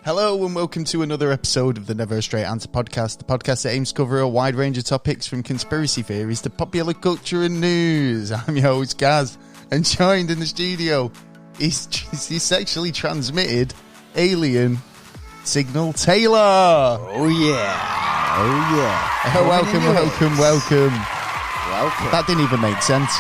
Hello and welcome to another episode of the Never a Straight Answer podcast, the podcast that aims to cover a wide range of topics from conspiracy theories to popular culture and news. I'm your host, Gaz, and joined in the studio is the sexually transmitted alien Signal Taylor. Oh yeah. Oh yeah. Welcome. That didn't even make sense.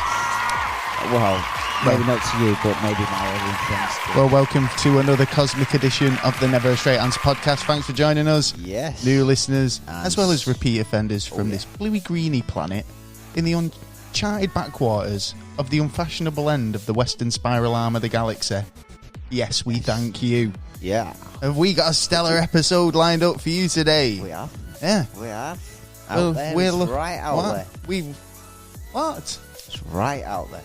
Well, maybe not to you, but maybe my alien friends do. Well, welcome to another cosmic edition of the Never a Straight Answer podcast. Thanks for joining us. Yes. New listeners, as well as repeat offenders from this bluey-greeny planet in the uncharted backwaters of the unfashionable end of the western spiral arm of the galaxy. Yes, we thank you. Yeah. Have we got a stellar episode lined up for you today? We have. Yeah. We have. Well, Out there. we're It's right out what? there. What? It's right out there.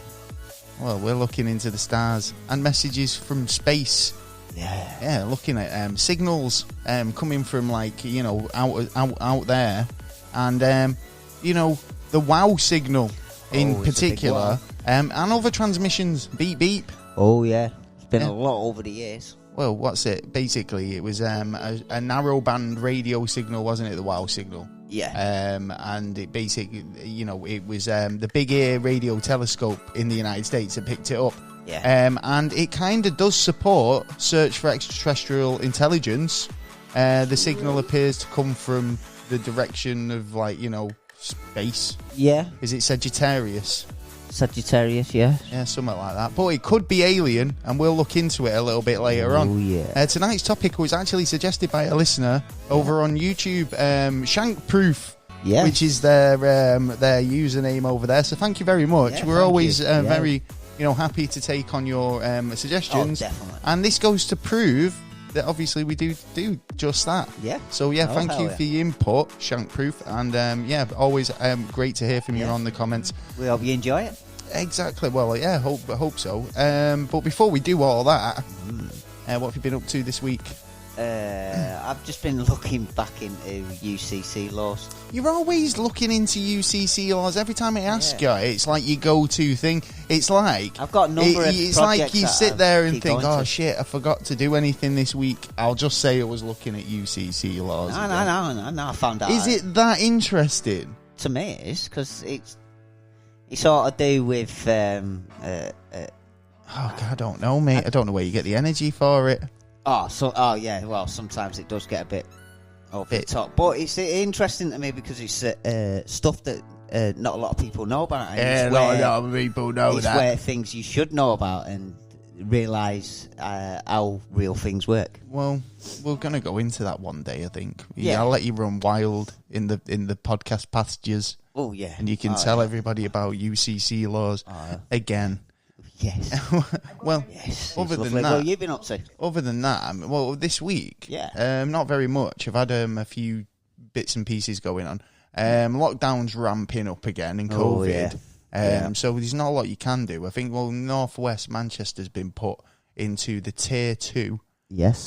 Well, we're looking into the stars and messages from space. Yeah. Yeah, looking at signals coming from, like, you know, out there. And, you know, the WOW signal in particular. And other transmissions. Beep, beep. Oh, yeah. It's been a lot over the years. Well, what's it? Basically, it was a narrowband radio signal, wasn't it? The WOW signal. Yeah. And it basically, you know, it was the Big Ear radio telescope in the United States that picked it up. Yeah. And it kind of does support search for extraterrestrial intelligence. The signal appears to come from the direction of, like, you know, space. Yeah. Is it Sagittarius? Sagittarius, yeah. Yeah, something like that. But it could be alien, and we'll look into it a little bit later on. Oh, yeah. Tonight's topic was actually suggested by a listener over on YouTube, Shankproof, which is their username over there. So thank you very much. Yeah, We're always very, you know, happy to take on your suggestions. Oh, definitely. And this goes to prove that obviously we do just that. Yeah. So yeah, thank you for your input, Shankproof, and yeah, always great to hear from you on the comments. We hope you enjoy it. Exactly. Well, yeah, hope so. But before we do all that, what have you been up to this week? I've just been looking back into UCC laws. You're always looking into UCC laws. Every time I ask you, it's like your go-to thing. It's like I've got a number of it's projects like you that sit there and keep think, going oh to. shit, I forgot to do anything this week. I'll just say I was looking at UCC laws. No, I found out. Is it that interesting? To me, it is, because it's sort of do with Oh God, I don't know, mate. I don't know where you get the energy for it. Oh yeah. Well, sometimes it does get a bit over the top, but it's interesting to me because it's stuff that not a lot of people know about. And Yeah, not a lot of people know it's that. where things you should know about and realise how real things work. Well, we're gonna go into that one day, I think. Yeah. I'll let you run wild in the podcast pastures. Oh yeah, and you can tell everybody about UCC laws again. Yes. Well, yes. other than lovely. that, Well, you've been up to? Other than that, well, this week, not very much. I've had a few bits and pieces going on. Lockdown's ramping up again in COVID. So there's not a lot you can do. I think, well, Northwest Manchester's been put into the Tier 2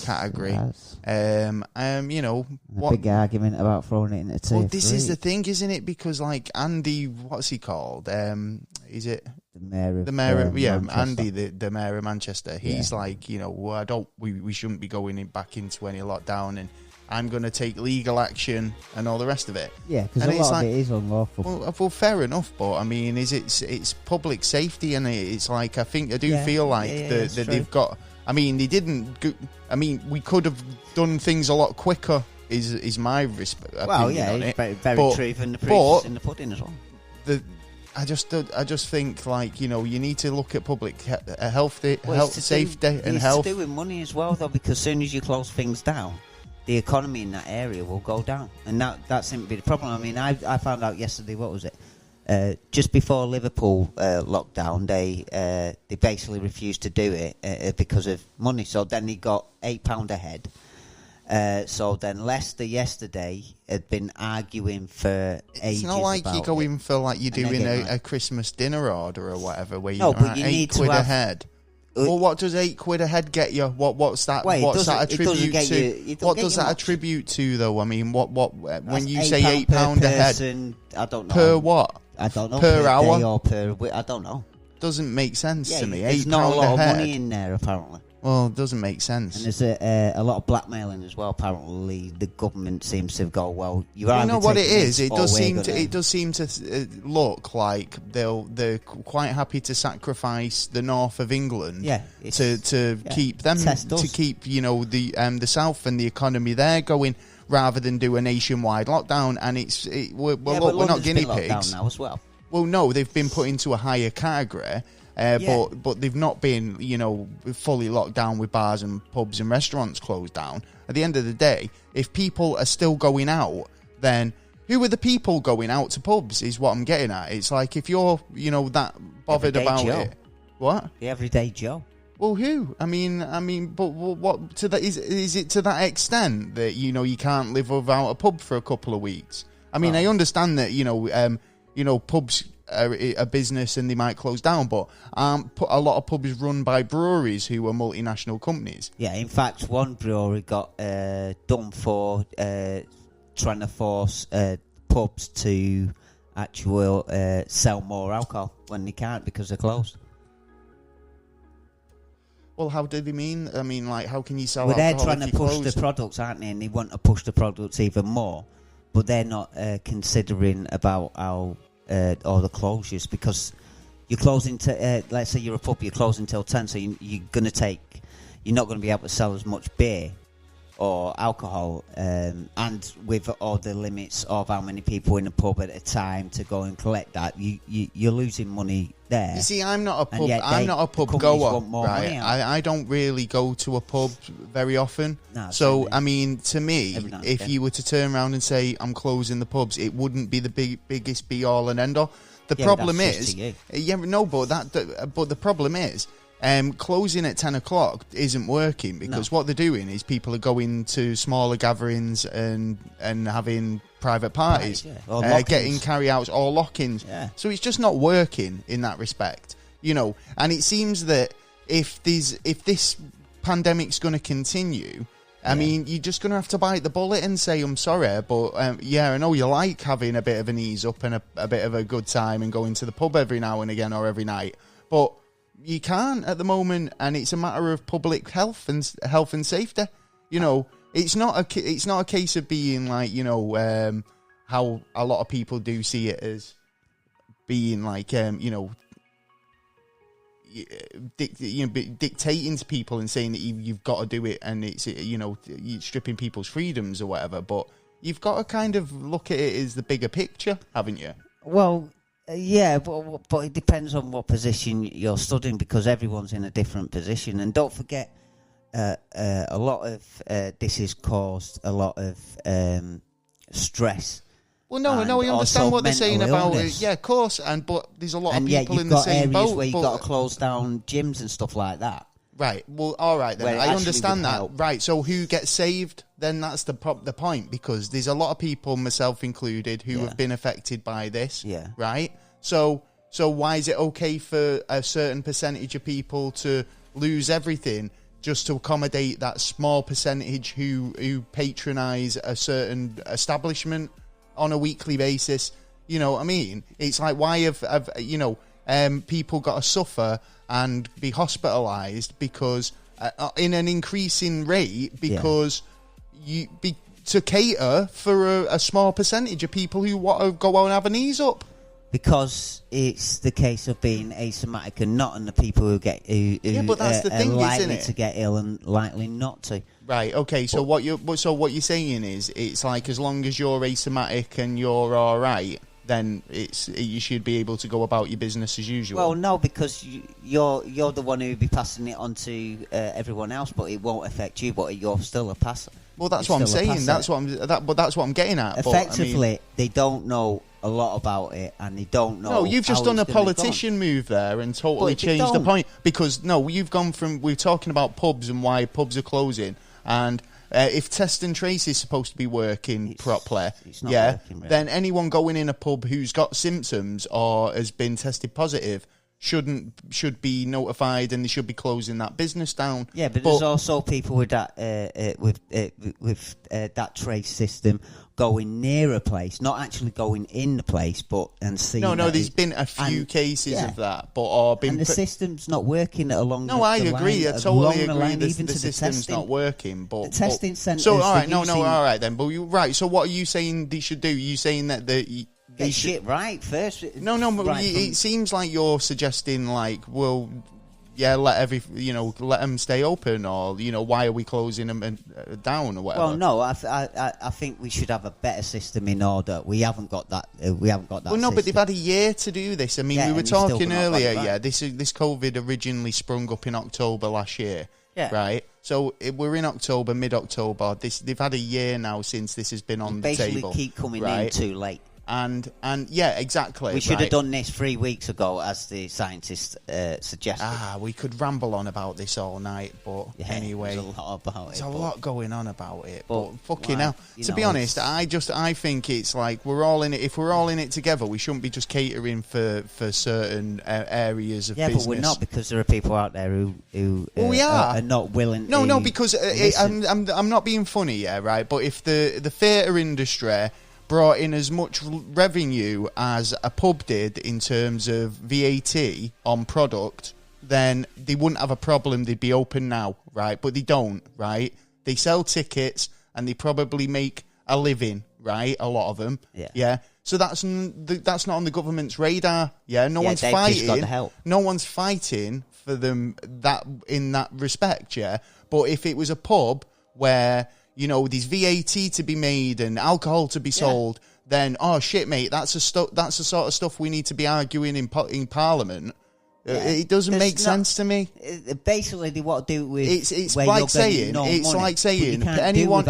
category. You know, big argument about throwing it into Tier 3. Well, this is the thing, isn't it? Because, like, Andy, what's he called? Is it the mayor of Manchester. Andy, the mayor of Manchester. He's like, you know, well, we shouldn't be going back into any lockdown, and I'm going to take legal action and all the rest of it. Yeah, because a lot of it is unlawful. Well, fair enough, but I mean, it's public safety, and it's like, I do feel like that they've got. I mean, they didn't. I mean, we could have done things a lot quicker. Is my opinion on it. Very true. And the proof is in the pudding as well. I just think, like, you know, you need to look at public health, safety, and health. It's to do with money as well, though, because as soon as you close things down, the economy in that area will go down, and that seemed to be the problem. I mean, I found out yesterday. What was it? Just before Liverpool lockdown, they basically refused to do it because of money. So then he got £8 a head. So then Leicester yesterday had been arguing for ages. It's not like you're going for, like, you're doing a Christmas dinner order or whatever, where you're but you need £8 to a head. Well, what does £8 a head get you? What's that? Well, what's that attribute to? What does that attribute to, though? I mean, what when you say £8 a head? I don't know. Per what? I don't know. Per hour day or per? I don't know. Doesn't make sense to me. There's £8 not a lot a of head. money in there apparently. Well, it doesn't make sense. And there's a lot of blackmailing as well. Apparently, the government seems to go, well, you know what it is. It does seem to look like they're quite happy to sacrifice the north of England, to keep them to keep the south and the economy there going, rather than do a nationwide lockdown. And we're not guinea pigs now as well. Well, no, they've been put into a higher category. But they've not been, fully locked down with bars and pubs and restaurants closed down. At the end of the day, if people are still going out, then who are the people going out to pubs is what I'm getting at. It's like if you're, that bothered about Joe. it. What? The everyday Joe. Well, who? I mean, but what to that is it to that extent that you can't live without a pub for a couple of weeks? I mean, I understand that pubs are a business and they might close down, but a lot of pubs run by breweries who are multinational companies. Yeah, in fact, one brewery got done for trying to force pubs to actually sell more alcohol when they can't because they're closed. Well, how do they mean? I mean, like, how can you sell alcohol? Well, they're trying to push the products, aren't they? And they want to push the products even more, but they're not considering about how all the closures, because you're closing to let's say you're a pub, you're closing till 10, so you're not going to be able to sell as much beer or alcohol, and with all the limits of how many people in a pub at a time to go and collect that, you're losing money there. You see, I'm not a pub goer, right? I don't really go to a pub very often. No, so I mean, to me, if you were to turn around and say I'm closing the pubs, it wouldn't be the biggest be all and end all. The problem is, but the problem is, closing at 10 o'clock isn't working, because what they're doing is people are going to smaller gatherings and having private parties, getting carry-outs or lock-ins. Yeah. So it's just not working in that respect, And it seems that if this pandemic's going to continue, I mean, you're just going to have to bite the bullet and say, I'm sorry, but I know you like having a bit of an ease up and a bit of a good time and going to the pub every now and again or every night, but you can't at the moment, and it's a matter of public health and safety. It's not a case of being like how a lot of people do see it as being like dictating to people and saying that you've got to do it, and it's you're stripping people's freedoms or whatever. But you've got to kind of look at it as the bigger picture, haven't you? Well. Yeah, but it depends on what position you're studying, because everyone's in a different position. And don't forget, a lot of this has caused a lot of stress. Well, no, I understand what they're saying about it. Yeah, of course, but there's a lot of people in the same boat. And yet you've got areas where you've got to close down gyms and stuff like that. Right, well, all right then, I understand that. Help. Right, so who gets saved? Then that's the point, because there's a lot of people, myself included, who have been affected by this, right? So why is it okay for a certain percentage of people to lose everything just to accommodate that small percentage who patronise a certain establishment on a weekly basis? You know what I mean? It's like, why have people got to suffer and be hospitalised because in an increasing rate, because to cater for a small percentage of people who want to go out and have an ease up. Because it's the case of being asymptomatic and not, and the people who but that's the thing, are likely isn't it? To get ill and likely not to. Right. Okay. So what you're saying is, it's like, as long as you're asymptomatic and you're all right, then you should be able to go about your business as usual. Well, no, because you're the one who'll be passing it on to everyone else, but it won't affect you. But you're still a passer. Well, that's what I'm saying. That's what I'm getting at. Effectively, they don't know a lot about it, and they don't know. No, you've just done a politician move there and totally changed the point. Because we've gone from, we're talking about pubs and why pubs are closing, and if test and trace is supposed to be working properly, it's not working, really. Then anyone going in a pub who's got symptoms or has been tested positive should be notified and they should be closing that business down. Yeah, but there's also people with that that trace system going near a place, not actually going in the place, but and seeing. No, there's been a few cases of that, and the system's not working along. No, I agree. I totally agree. The system's not working, but the testing centres. So all right, all right then. But right. So what are you saying they should do? You saying that they shit right first? No, but it seems like you're suggesting well. Yeah, let them stay open, or why are we closing them down or whatever? Well, no, I think we should have a better system in order. We haven't got that. Well, no, but they've had a year to do this. I mean, we were talking earlier. Yeah, this COVID originally sprung up in October last year. Yeah. Right. So we're in October, mid-October. They've had a year now since this has been on the table. Basically, keep coming in too late. And yeah, exactly. We should have done this 3 weeks ago, as the scientists suggested. We could ramble on about this all night, but anyway, there's a lot about there's a lot going on about it. But fucking hell, to be honest, I think it's like we're all in it. If we're all in it together, we shouldn't be just catering for certain areas of business. But we're not, because there are people out there who are not willing. No, because I'm not being funny, right? But if the theatre industry brought in as much revenue as a pub did in terms of VAT on product, then they wouldn't have a problem. They'd be open now, right? But they don't, right? They sell tickets and they probably make a living, right? A lot of them, yeah. So that's not on the government's radar. Yeah, no one's fighting. Got the help. No one's fighting for them in that respect. Yeah, but if it was a pub where there's VAT to be made and alcohol to be sold, then shit, mate, that's the sort of stuff we need to be arguing in Parliament. It doesn't make sense to me. Basically, they want to do with it's like saying anyone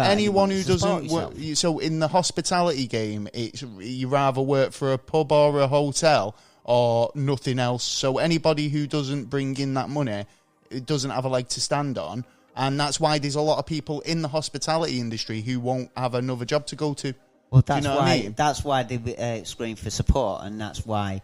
who doesn't work. So in the hospitality game, it's you rather work for a pub or a hotel or nothing else. So anybody who doesn't bring in that money, it doesn't have a leg to stand on. And that's why there's a lot of people in the hospitality industry who won't have another job to go to. Well, that's why they scream for support, and that's why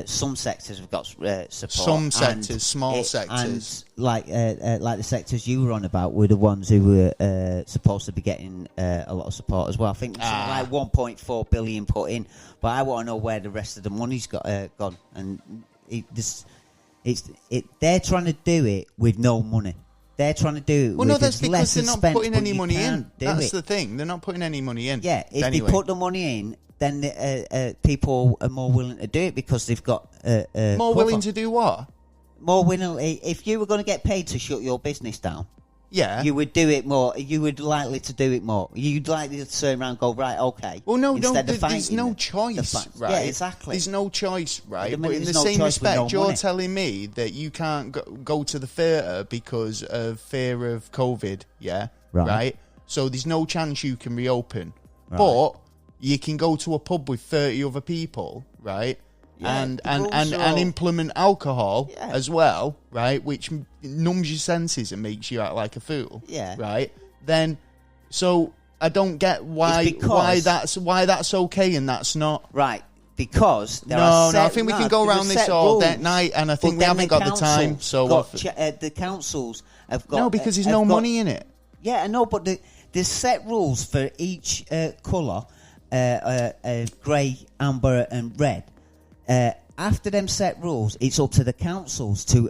some sectors have got support. Some sectors, small sectors, and like the sectors you were on about, were the ones who were supposed to be getting a lot of support as well. I think like 1.4 billion put in, but I want to know where the rest of the money's gone. And they're trying to do it with no money. They're trying to do it. Well, no, that's because they're not putting any money in. That's the thing. They're not putting any money in. Yeah, if they put the money in, then people are more willing to do it because they've got more willing to do what? More willingly. If you were going to get paid to shut your business down, you would do it more. You would likely to do it more. You'd likely to turn around and go, right, okay. Well, there's no choice, right? Yeah, exactly. There's no choice, right? But in the same respect, you're telling me that you can't go to the theatre because of fear of COVID, yeah? Right? So there's no chance you can reopen. Right. But you can go to a pub with 30 other people, right? Yeah, and implement alcohol as well, right? Which numbs your senses and makes you act like a fool. Yeah. Right? Then, so I don't get why that's okay and that's not. Right. Because there are I think we can go around this all that night, and I think we haven't got the time. So the councils have got because there's no money in it. Yeah, I know, but there's set rules for each colour, grey, amber, and red. After them set rules, it's up to the councils to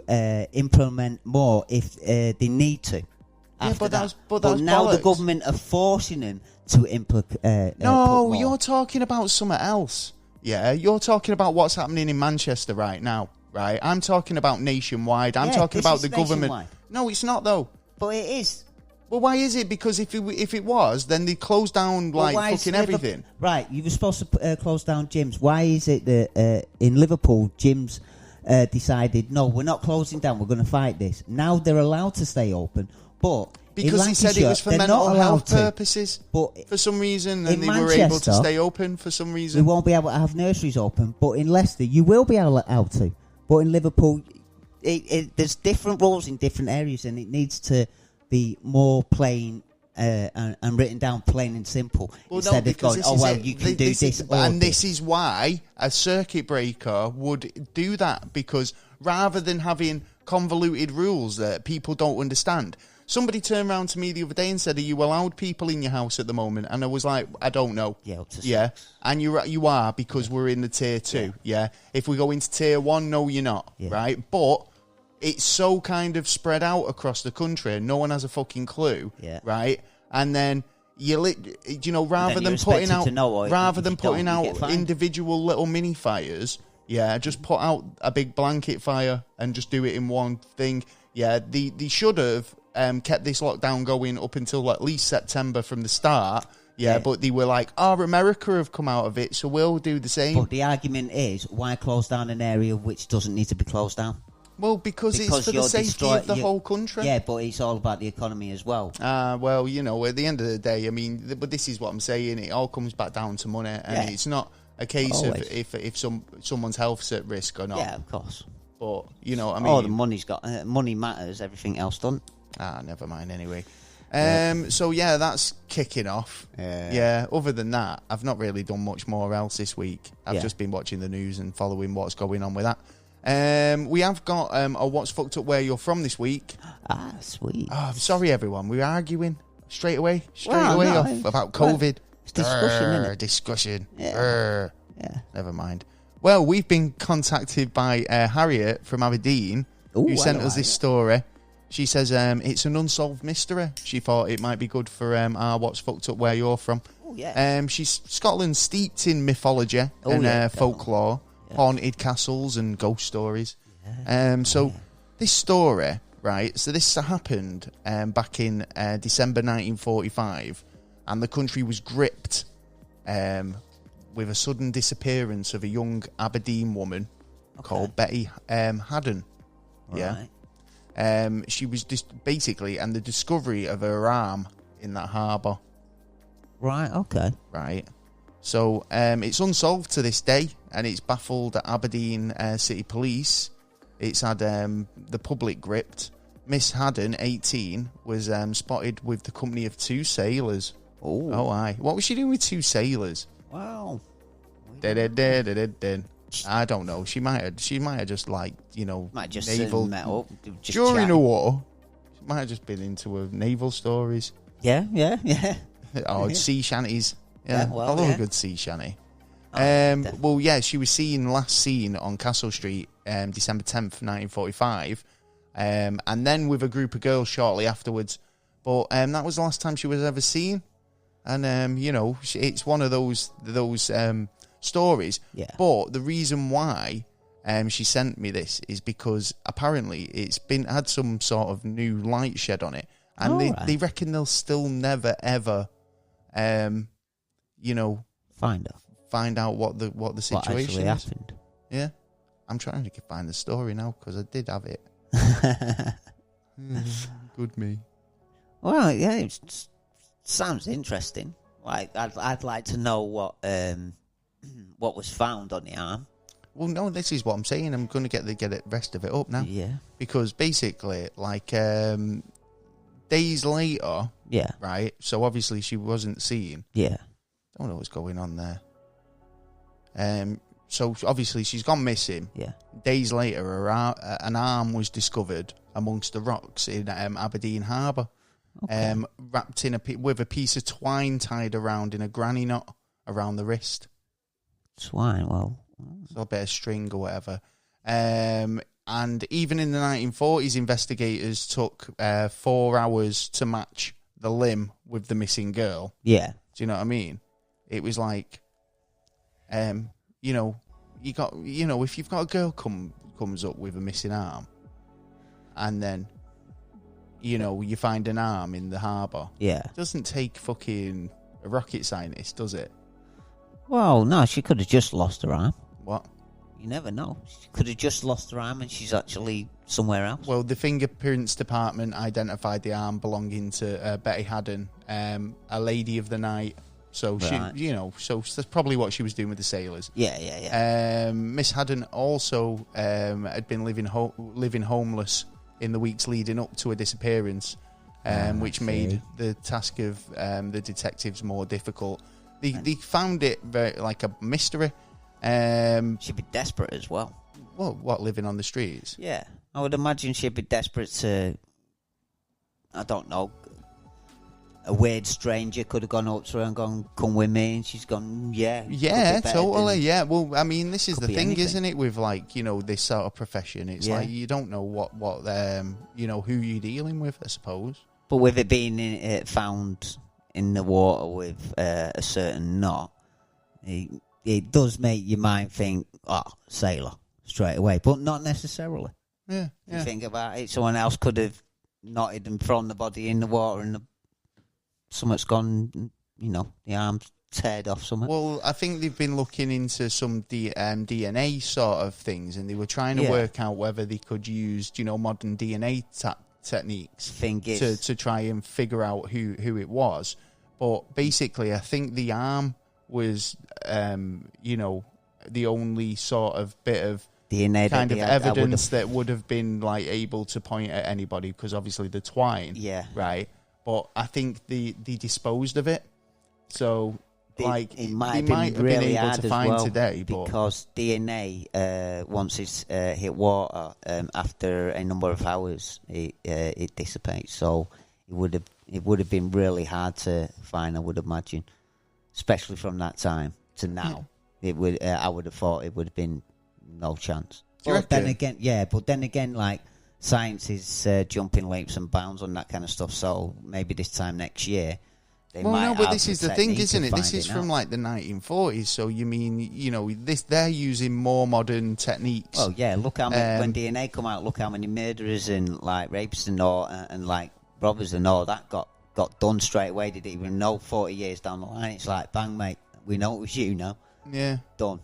implement more if they need to. But now the government are forcing them to implement. No, you're talking about something else. Yeah, you're talking about what's happening in Manchester right now, right? I'm talking about nationwide. I'm talking about the government. Nationwide. No, it's not though. But it is. Well, why is it? Because if it was, then they close down fucking everything. Right, you were supposed to close down gyms. Why is it that in Liverpool gyms decided, no, we're not closing down, we're going to fight this? Now they're allowed to stay open, but because he said it was for mental health purposes. But for some reason, and they were able to stay open for some reason. We won't be able to have nurseries open, but in Leicester, you will be able to. But in Liverpool, there's different rules in different areas, and it needs to be more plain and written down plain and simple, instead of going, you can do this. And this is why a circuit breaker would do that, because rather than having convoluted rules that people don't understand. Somebody turned around to me the other day and said, "Are you allowed people in your house at the moment?" And I was like, "I don't know." Yeah. And you are, because we're in the tier 2. Yeah. If we go into tier 1, no, you're not. Yeah. Right. But it's so kind of spread out across the country, and no one has a fucking clue. Yeah. Right. And then rather than putting out individual little mini fires, just put out a big blanket fire and just do it in one thing. Yeah. They should have kept this lockdown going up until at least September from the start. Yeah, but they were like, America have come out of it, so we'll do the same. But the argument is, why close down an area which doesn't need to be closed down? Well, because it's for the safety of the whole country. Yeah, but it's all about the economy as well. Well, at the end of the day, I mean, but this is what I'm saying, it all comes back down to money, and it's not a case of if someone's health's at risk or not. Yeah, of course. But, I mean... the money's got... money matters, everything else doesn't. Never mind anyway. So that's kicking off. Other than that, I've not really done much more else this week. I've just been watching the news and following what's going on with that. We have got a What's Fucked Up Where You're From this week. Sweet. Oh, I'm sorry, everyone. We're arguing straight away off about COVID. It's discussion, isn't it? Discussion. Yeah. Never mind. Well, we've been contacted by Harriet from Aberdeen, who sent us this story. She says it's an unsolved mystery. She thought it might be good for our What's Fucked Up Where You're From. Oh, yeah. She's Scotland steeped in mythology and folklore, haunted castles and ghost stories. This story, right, so this happened back in December 1945, and the country was gripped with a sudden disappearance of a young Aberdeen woman called Betty Haddon. Right. She was just basically, and the discovery of her arm in that harbour. Right, okay. Right. So it's unsolved to this day, and it's baffled Aberdeen City Police. It's had the public gripped. Miss Haddon, 18, was spotted with the company of 2 sailors. Oh, aye. What was she doing with 2 sailors? Wow. I don't know. She might have just might just naval met up during a war. She might have just been into naval stories. Yeah. Or sea shanties. Yeah, I love a good sea shanty. She was last seen on Castle Street, December 10th, 1945, and then with a group of girls shortly afterwards. But that was the last time she was ever seen, and it's one of those stories. Yeah. But the reason why she sent me this is because apparently it's had some sort of new light shed on it, and they reckon they'll still never ever find out what the situation actually is. Happened. Yeah, I'm trying to find the story now because I did have it. Good me. Well, yeah, it sounds interesting. Like I'd like to know what was found on the arm. Well, no, this is what I'm saying. I'm going to get the rest of it up now. Yeah. Because basically, days later. Yeah. Right. So obviously she wasn't seen. Yeah. Don't know what's going on there. So obviously she's gone missing. Yeah. Days later, an arm was discovered amongst the rocks in Aberdeen Harbour. Okay. Wrapped in with a piece of twine tied around in a granny knot around the wrist. Twine, well. So a bit of string or whatever. And even in the 1940s, investigators took 4 hours to match the limb with the missing girl. Yeah. Do you know what I mean? It was like, if you've got a girl comes up with a missing arm, and then, you find an arm in the harbour. Yeah. It doesn't take fucking a rocket scientist, does it? Well, no, she could have just lost her arm. What? You never know. She could have just lost her arm and she's actually somewhere else. Well, the fingerprints department identified the arm belonging to Betty Haddon, a lady of the night. So right. So that's probably what she was doing with the sailors. Yeah. Miss Haddon also had been living homeless in the weeks leading up to her disappearance. which made the task of the detectives more difficult. They found it very, like a mystery. She'd be desperate as well. Well, what, living on the streets? Yeah, I would imagine she'd be desperate to, I don't know, a weird stranger could have gone up to her and gone, come with me, and she's gone, yeah. Yeah, totally, yeah. Well, I mean, this is the thing, isn't it, with, like, you know, this sort of profession. It's like, you don't know what you know, who you're dealing with, I suppose. But with it being found in the water with a certain knot, it does make your mind think, sailor, straight away, but not necessarily. Yeah. If you think about it, someone else could have knotted and thrown the body in the water and something's gone, you know, the arm's teared off somewhere. Well, I think they've been looking into some DNA sort of things, and they were trying to work out whether they could use, you know, modern DNA techniques to try and figure out who it was. But basically, I think the arm was, you know, the only sort of bit of DNA kind of evidence that would have been, like, able to point at anybody, because obviously the twine, right? But I think they disposed of it, so it might have been able to find today. Because DNA, once it's hit water, after a number of hours, it dissipates. So it would have been really hard to find, I would imagine, especially from that time to now. It would I would have thought it would have been no chance. But then again, like, science is jumping leaps and bounds on that kind of stuff. So maybe this time next year, but this is the thing, isn't it? This is from, like, the 1940s. So you mean, you know, they're using more modern techniques. Oh yeah, look how many, when DNA come out, look how many murderers and, like, rapes and all, and like robbers and all that got done straight away. They didn't even know 40 years down the line. It's like, bang, mate, we know it was you now. Yeah, done.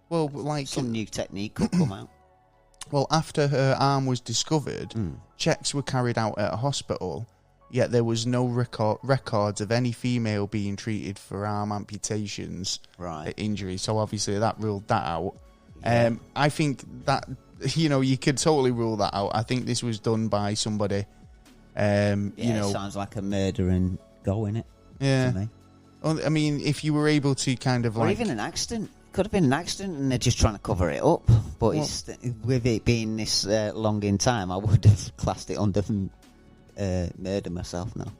Well, like, some new technique could come out. Well, after her arm was discovered, checks were carried out at a hospital, yet there was no records of any female being treated for arm amputations injuries. So obviously that ruled that out. Yeah. I think that, you know, you could totally rule that out. I think this was done by somebody. You know, it sounds like a murder and go, innit? Yeah. To me. Well, I mean, if you were able to kind of, or like, even an accident. Could have been an accident and they're just trying to cover it up. But with it being this long in time, I would have classed it under murder myself now.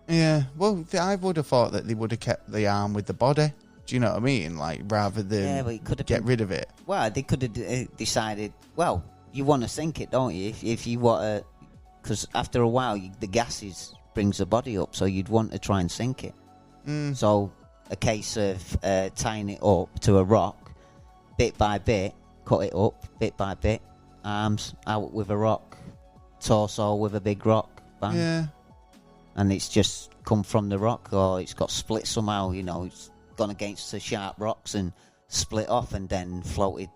Yeah, well, I would have thought that they would have kept the arm with the body. Do you know what I mean? Like, rather than get rid of it. Well, they could have decided, well, you want to sink it, don't you? If you want to... Because after a while, the gases brings the body up, so you'd want to try and sink it. So... a case of tying it up to a rock, bit by bit, cut it up, bit by bit, arms out with a rock, torso with a big rock, bang. Yeah. And it's just come from the rock, or it's got split somehow, you know, it's gone against the sharp rocks and split off and then floated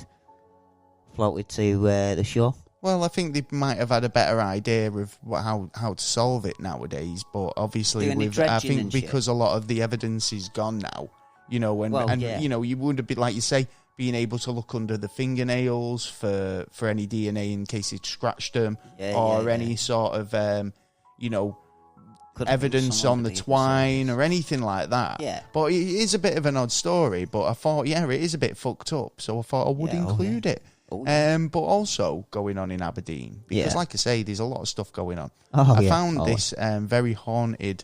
to the shore. Well, I think they might have had a better idea of how to solve it nowadays, but obviously, I think because a lot of the evidence is gone now, you know, you know, you wouldn't be, like you say, being able to look under the fingernails for any DNA in case it scratched them, any sort of, you know, evidence on the twine or anything like that. Yeah. But it is a bit of an odd story, but I thought, it is a bit fucked up, so I thought I would include it. But also going on in Aberdeen, because like I say, there's a lot of stuff going on. I found this very haunted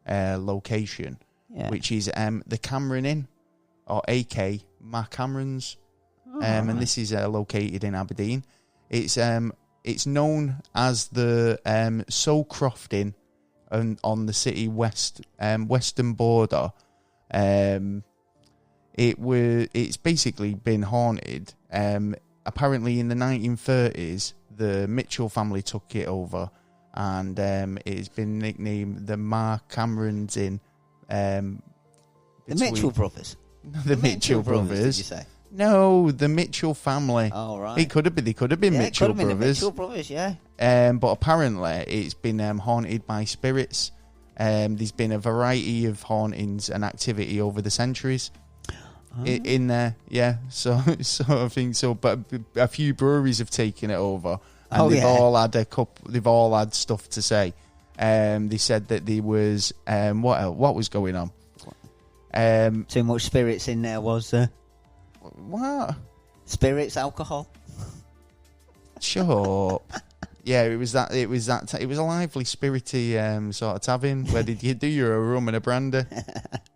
location, which is the Cameron Inn, or AK Ma Cameron's, and this is located in Aberdeen. It's known as the Sowcroft Inn on the city western border. It's basically been haunted. Apparently, in the 1930s, the Mitchell family took it over, and it's been nicknamed the Ma Cameron's Inn. The Mitchell brothers? The Mitchell brothers. Did you say? No, the Mitchell family. Oh, right. They could have been Mitchell brothers. Could have been the Mitchell brothers, yeah. But apparently, it's been haunted by spirits. There's been a variety of hauntings and activity over the centuries. In there, so I think so. But a few breweries have taken it over, and they've all had stuff to say. They said that there was what was going on? Too much spirits in there, was there? What? Spirits, alcohol. Shut up. Yeah, it was a lively, spirity sort of tavern where did you do your rum and a brandy?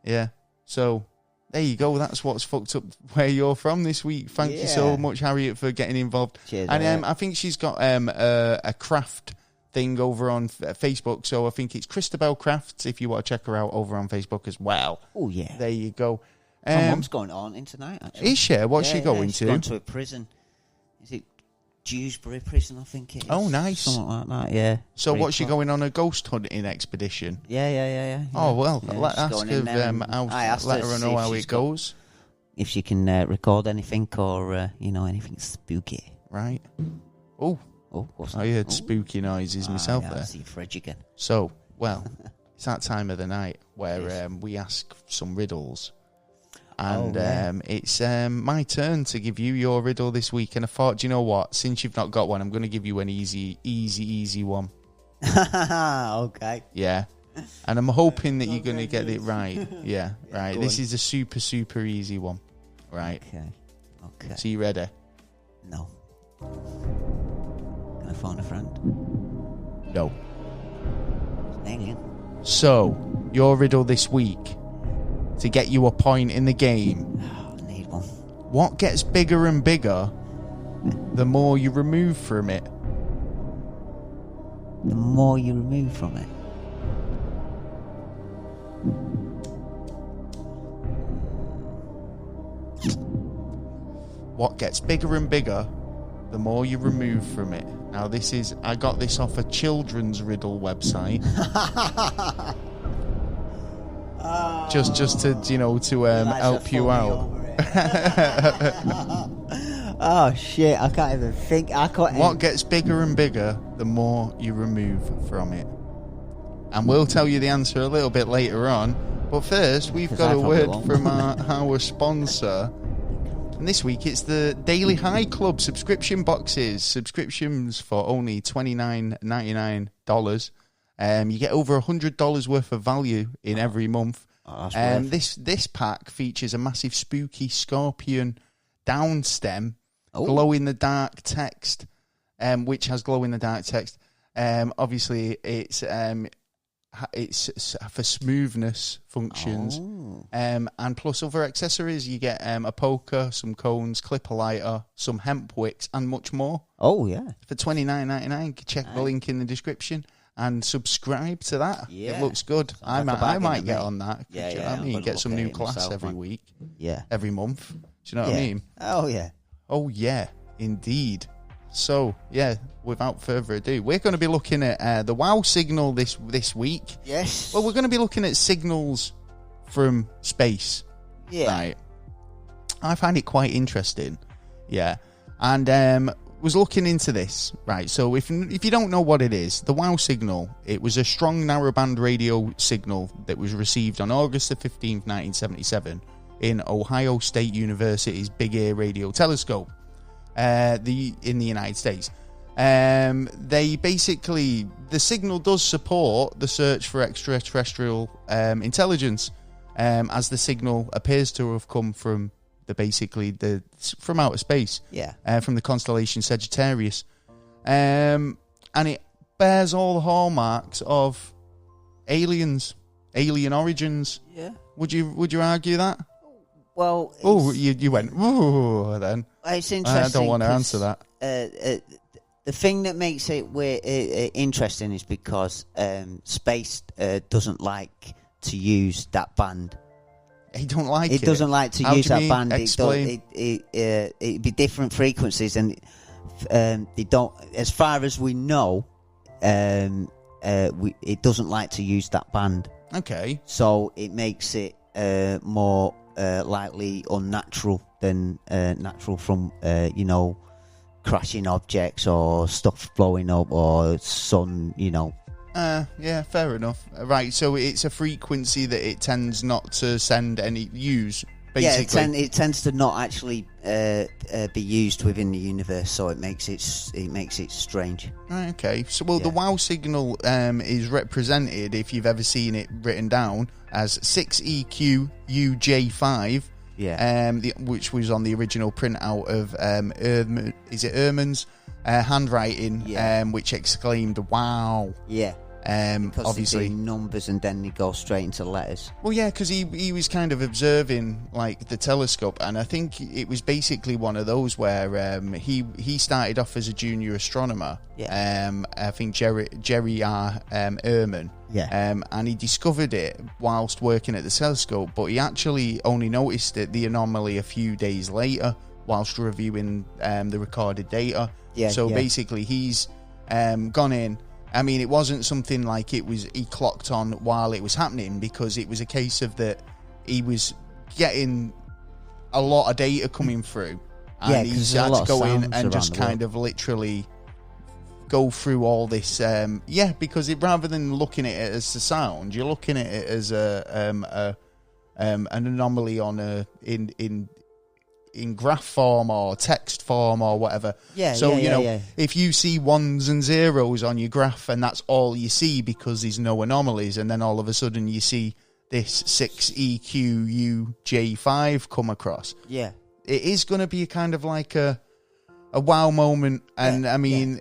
Yeah. So there you go. That's what's fucked up where you're from this week. Thank you so much, Harriet, for getting involved. Cheers. And I think she's got a craft thing over on Facebook. So I think it's Christabel Crafts. If you want to check her out over on Facebook as well. Oh yeah. There you go. My mum's going on in tonight. Actually. Is she? What's she going to? She's going to a prison. Is it Dewsbury Prison? I think it is. Oh, nice. Something like that. Yeah. So what's she going on a ghost hunting expedition? Yeah. Oh well, let her know how it goes. If she can record anything or anything spooky. Right. Oh, what's that? I heard spooky noises myself there. I see fridge again. So, well, it's that time of the night where we ask some riddles. And it's my turn to give you your riddle this week. And I thought, do you know what? Since you've not got one, I'm going to give you an easy one. Okay. Yeah. And I'm hoping that you're going to get it right. Yeah, right. This is a super, super easy one. Right. Okay. So you ready? No. Can I phone a friend? No. Alien. So, your riddle this week, to get you a point in the game. I need one. What gets bigger and bigger the more you remove from it? The more you remove from it? What gets bigger and bigger the more you remove from it? Now I got this off a children's riddle website. Just to help you out. Oh shit! I can't even think. What gets bigger and bigger the more you remove from it? And we'll tell you the answer a little bit later on. But first, we've got a word from our sponsor. And this week it's the Daily High Club subscription boxes. Subscriptions for only $29.99. You get over $100 worth of value in every month. This pack features a massive spooky scorpion down stem, glow in the dark text, which has glow in the dark text. Obviously, it's for smoothness functions, and plus other accessories. You get a poker, some cones, clipper lighter, some hemp wicks, and much more. Oh yeah, for $29.99. Check the link in the description. And subscribe to that. Yeah. It looks good. I might get on that. Yeah. I mean, get some new class every week. Yeah. Every month. Do you know what I mean? Oh, yeah. Oh, yeah. Indeed. So, yeah, without further ado, we're going to be looking at the WOW signal this week. Yes. Well, we're going to be looking at signals from space. Yeah. Right. I find it quite interesting. Yeah. And was looking into this, right? So if you don't know what it is, the WOW signal, it was a strong narrowband radio signal that was received on August the 15th, 1977 in Ohio State University's Big Ear Radio Telescope in the United States. The signal does support the search for extraterrestrial intelligence, as the signal appears to have come from from outer space, from the constellation Sagittarius, and it bears all the hallmarks of alien origins. Yeah. Would you argue that? Well, you went then. It's interesting. I don't want to answer that. The thing that makes it interesting is because space doesn't like to use that band. He don't like it. It doesn't like to use that band. Explain. It'd be different frequencies, and they don't. As far as we know, it doesn't like to use that band. Okay. So it makes it more likely unnatural than natural from crashing objects or stuff blowing up or sun. Yeah, fair enough. Right, so it's a frequency that it tends not to use, basically. Yeah, it tends to not actually be used within the universe, so it makes it strange. Right, okay. So, the wow signal is represented, if you've ever seen it written down, as 6EQUJ5. Yeah. Which was on the original printout of Ehrman's handwriting, which exclaimed "Wow!" Yeah. Because obviously numbers and then they go straight into letters. Well, yeah, because he was kind of observing like the telescope, and I think it was basically one of those where he started off as a junior astronomer. Yeah. I think Jerry R. Ehrman. Yeah. And he discovered it whilst working at the telescope, but he actually only noticed the anomaly a few days later whilst reviewing the recorded data. Yeah. So basically, he's gone in. I mean, it wasn't something like he clocked on while it was happening, because it was a case of that he was getting a lot of data coming through, and he had to go in and just kind of literally go through all this. Because rather than looking at it as the sound, you're looking at it as an anomaly on in graph form or text form or whatever. If you see ones and zeros on your graph and that's all you see because there's no anomalies, and then all of a sudden you see this 6EQUJ5 come across. Yeah. It is going to be kind of like a wow moment. And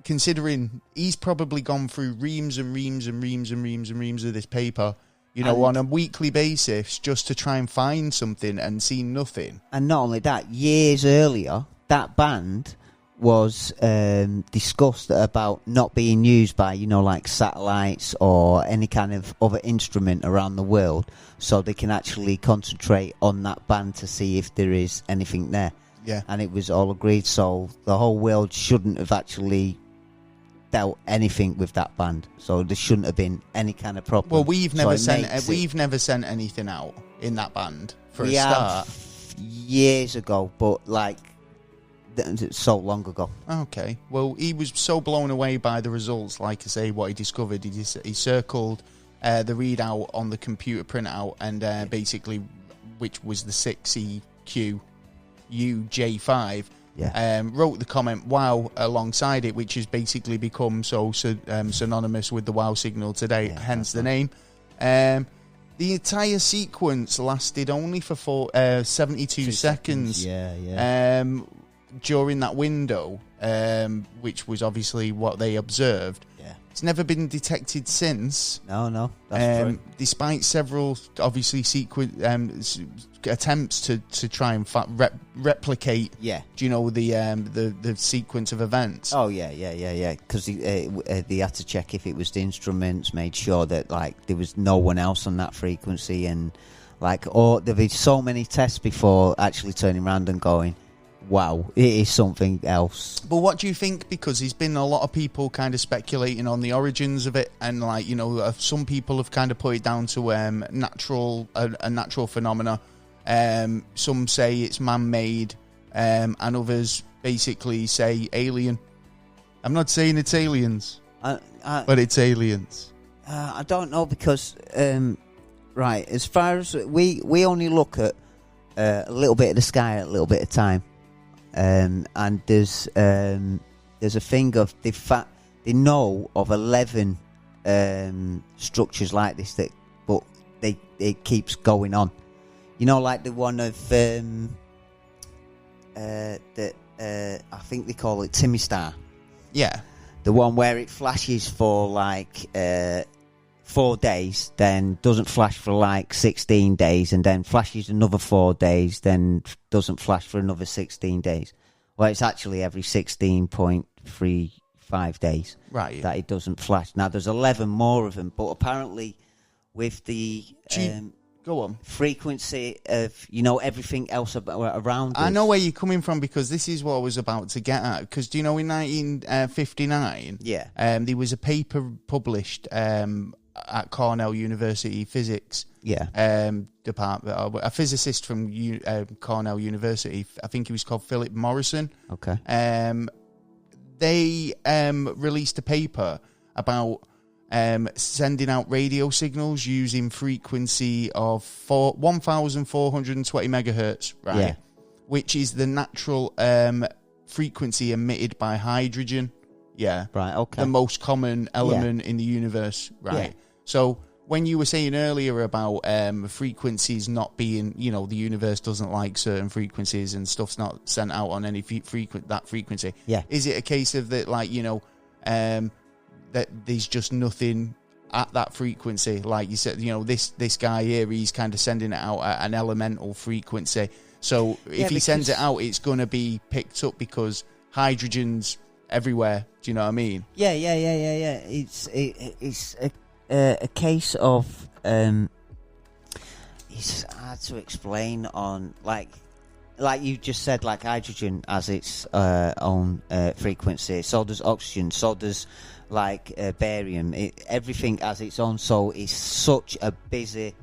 considering he's probably gone through reams and reams and reams and reams and reams of this paper, on a weekly basis, just to try and find something and see nothing. And not only that, years earlier, that band was discussed about not being used by, like satellites or any kind of other instrument around the world, so they can actually concentrate on that band to see if there is anything there. Yeah. And it was all agreed, so the whole world shouldn't have actually dealt anything with that band, so there shouldn't have been any kind of problem. Well, we've never sent anything out in that band for a start. Years ago, but so long ago. Okay, well, he was so blown away by the results. Like I say, what he discovered, he circled the readout on the computer printout, and basically, which was the 6EQUJ5. Yeah. Wrote the comment "wow" alongside it, which has basically become so synonymous with the wow signal today, hence the name. The entire sequence lasted only for 72 seconds. During that window, which was obviously what they observed. Yeah. It's never been detected since. No, that's true. Despite several, obviously, attempts to try and replicate. Yeah. Do you know the sequence of events? Oh yeah. Because they had to check if it was the instruments, made sure that there was no one else on that frequency, and there've been so many tests before actually turning around and going, wow, it is something else. But what do you think? Because there's been a lot of people kind of speculating on the origins of it, and some people have kind of put it down to a natural phenomena. Some say it's man-made, and others basically say alien. I'm not saying it's aliens, but it's aliens. I don't know, because as far as we only look at a little bit of the sky at a little bit of time. And there's a thing of they know of 11 structures like this but it keeps going on. Like the one of I think they call it Timmy Star. Yeah, the one where it flashes for 4 days, then doesn't flash for 16 days, and then flashes another 4 days, then doesn't flash for another 16 days. Well, it's actually every 16.35 days that it doesn't flash. Now, there's 11 more of them, but apparently with the go on frequency of everything else around us. I know where you're coming from, because this is what I was about to get at. Because do you know in 1959, there was a paper published at Cornell University Physics department, a physicist from Cornell University. I think he was called Philip Morrison. Okay. They released a paper about sending out radio signals using frequency of 1,420 megahertz, right? Yeah. Which is the natural frequency emitted by hydrogen. Yeah. Right, okay. The most common element in the universe, right? Yeah. So when you were saying earlier about frequencies not being, the universe doesn't like certain frequencies and stuff's not sent out on any frequency. Yeah. Is it a case of that, like, that there's just nothing at that frequency? Like you said, this guy here, he's kind of sending it out at an elemental frequency. So if he sends it out, it's going to be picked up because hydrogen's everywhere. Do you know what I mean? Yeah. It's a case of it's hard to explain on like you just said, like hydrogen has its own frequency. So does oxygen. So does like barium. Everything has its own. So it's such a busy.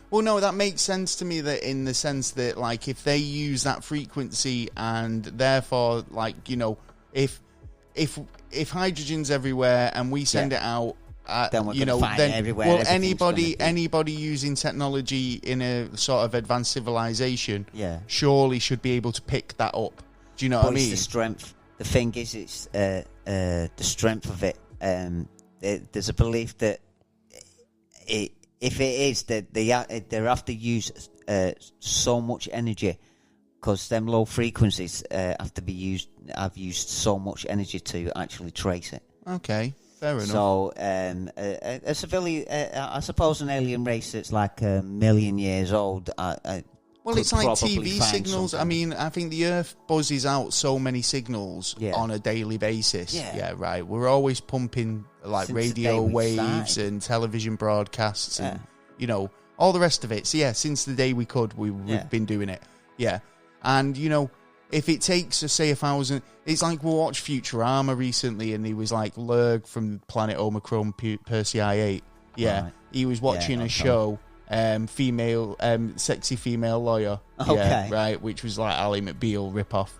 Well, no, that makes sense to me, that in the sense that, like, if they use that frequency and therefore, like, if hydrogen's everywhere and we send it out, then we're going to find it everywhere. Well, anybody using technology in a sort of advanced civilization, surely should be able to pick that up. Do you know what I mean? It's the strength. The thing is, it's the strength of it. There's a belief that if it is that they have to use so much energy, because them low frequencies have to be used. I've used so much energy to actually trace it. Okay, fair enough. So a civilian, I suppose, an alien race that's like 1 million years old. Well, it's like TV signals. Something. I mean, I think the Earth buzzes out so many signals on a daily basis. Yeah, right. We're always pumping like radio waves and television broadcasts and, all the rest of it. So, since the day we could, we've been doing it. Yeah. And, if it takes, say, 1,000... It's like we watched Futurama recently, and he was like Lurg from Planet Omicron Persei 8. Yeah. Right. He was watching a show... sexy female lawyer, right, which was like Ally McBeal ripoff,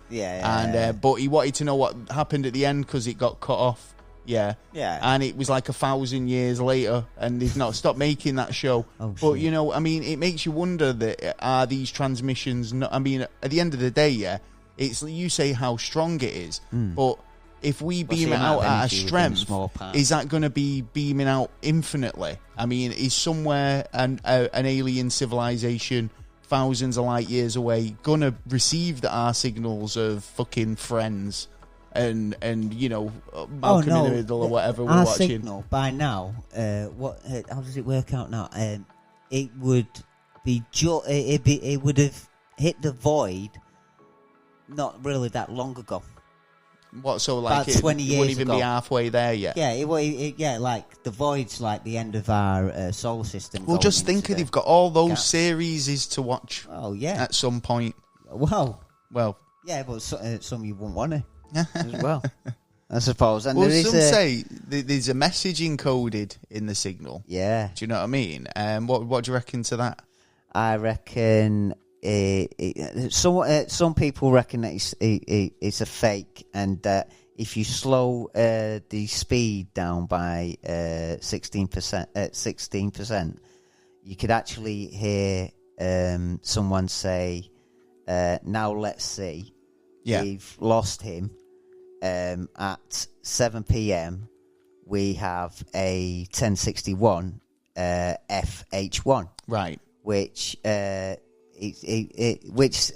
but he wanted to know what happened at the end because it got cut off, and it was like 1,000 years later, and they've not stopped making that show. But I mean, it makes you wonder that are these transmissions not, I mean, at the end of the day, it's, you say how strong it is, but if we beam it out at a strength, is that going to be beaming out infinitely? I mean, is somewhere an alien civilization thousands of light years away going to receive our signals of fucking Friends and Malcolm in the Middle or whatever we're watching? Our signal by now, how does it work out now? It would be it would have hit the void not really that long ago. What, so like about 20 years wouldn't even ago. be halfway there yet? Yeah, like the void's like the end of our solar system. Well, just think they've got all those series to watch. Oh yeah, at some point. Well, yeah, but some you wouldn't want to as well, I suppose. And well, some say there's a message encoded in the signal. Yeah, do you know what I mean? What do you reckon to that? I reckon. Some people reckon that it's a fake, and that if you slow the speed down by 16%, you could actually hear someone say, "Now let's see." Yeah. We've lost him. At 7 p.m. we have a 1061 FH1, right, which. Which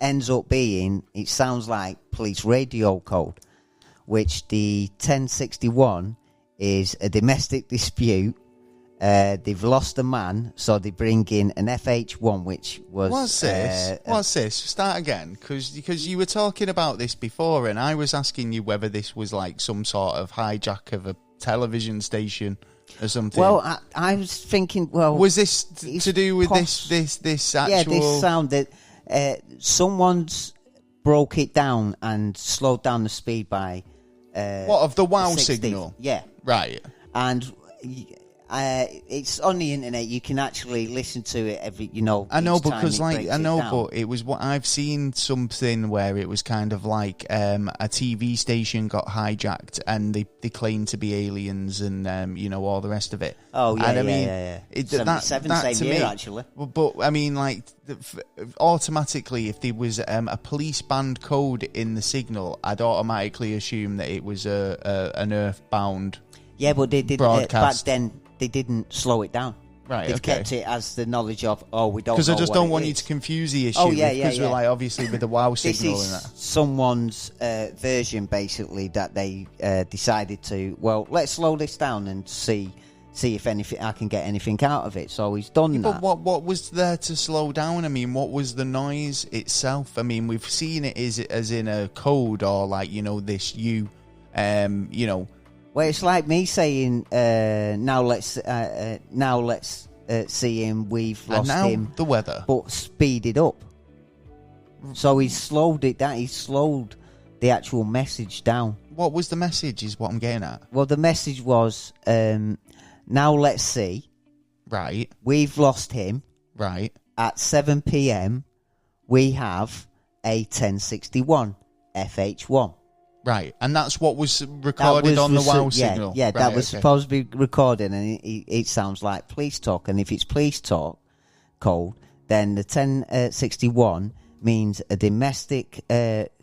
ends up being, it sounds like police radio code, which the 1061 is a domestic dispute. They've lost a man, so they bring in an FH1, which was... What's this? Start again, because you were talking about this before, and I was asking you whether this was like some sort of hijack of a television station or something. Well, I was thinking, was this to do with this actual... Yeah, this sound that someone's broke it down and slowed down the speed by... what, of the WOW 60. Signal? Yeah. Right. And It's on the internet. You can actually listen to it every, I know, because but it was what I've seen something where it was kind of like a TV station got hijacked and they claimed to be aliens and all the rest of it. Oh yeah, and, yeah. 77 that same to year me, actually. But I mean, like automatically, if there was a police band code in the signal, I'd automatically assume that it was an earthbound. Yeah, but they did back then. They didn't slow it down. Right, They've kept it as the knowledge of, we don't know. Because I just don't want is. you to confuse the issue. Oh, yeah. Because we're like, obviously, with the WoW signal this is and that. someone's version, basically, that they decided to, let's slow this down and see if anything I can get anything out of it. So he's done that. But what was there to slow down? I mean, what was the noise itself? I mean, we've seen it as in a code or like, this Well, it's like me saying, now let's see him. We've lost him. The weather, but speed it up. So he slowed it down. He slowed the actual message down. What was the message? Is what I'm getting at. Well, the message was, now let's see. Right. We've lost him. Right. At 7 p.m. we have a 1061 FH1. Right, and that's what was recorded on the WoW signal. Yeah, right, that was supposed to be recorded, and it sounds like police talk. And if it's police talk code, then the 1061 means a domestic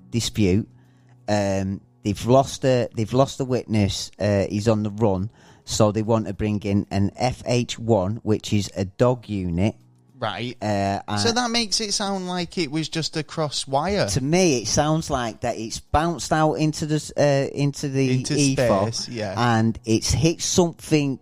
dispute. They've lost a witness. He's on the run, so they want to bring in an FH1, which is a dog unit. Right. So that makes it sound like it was just a cross wire. To me, it sounds like that it's bounced out into the ether, space, yeah, and it's hit something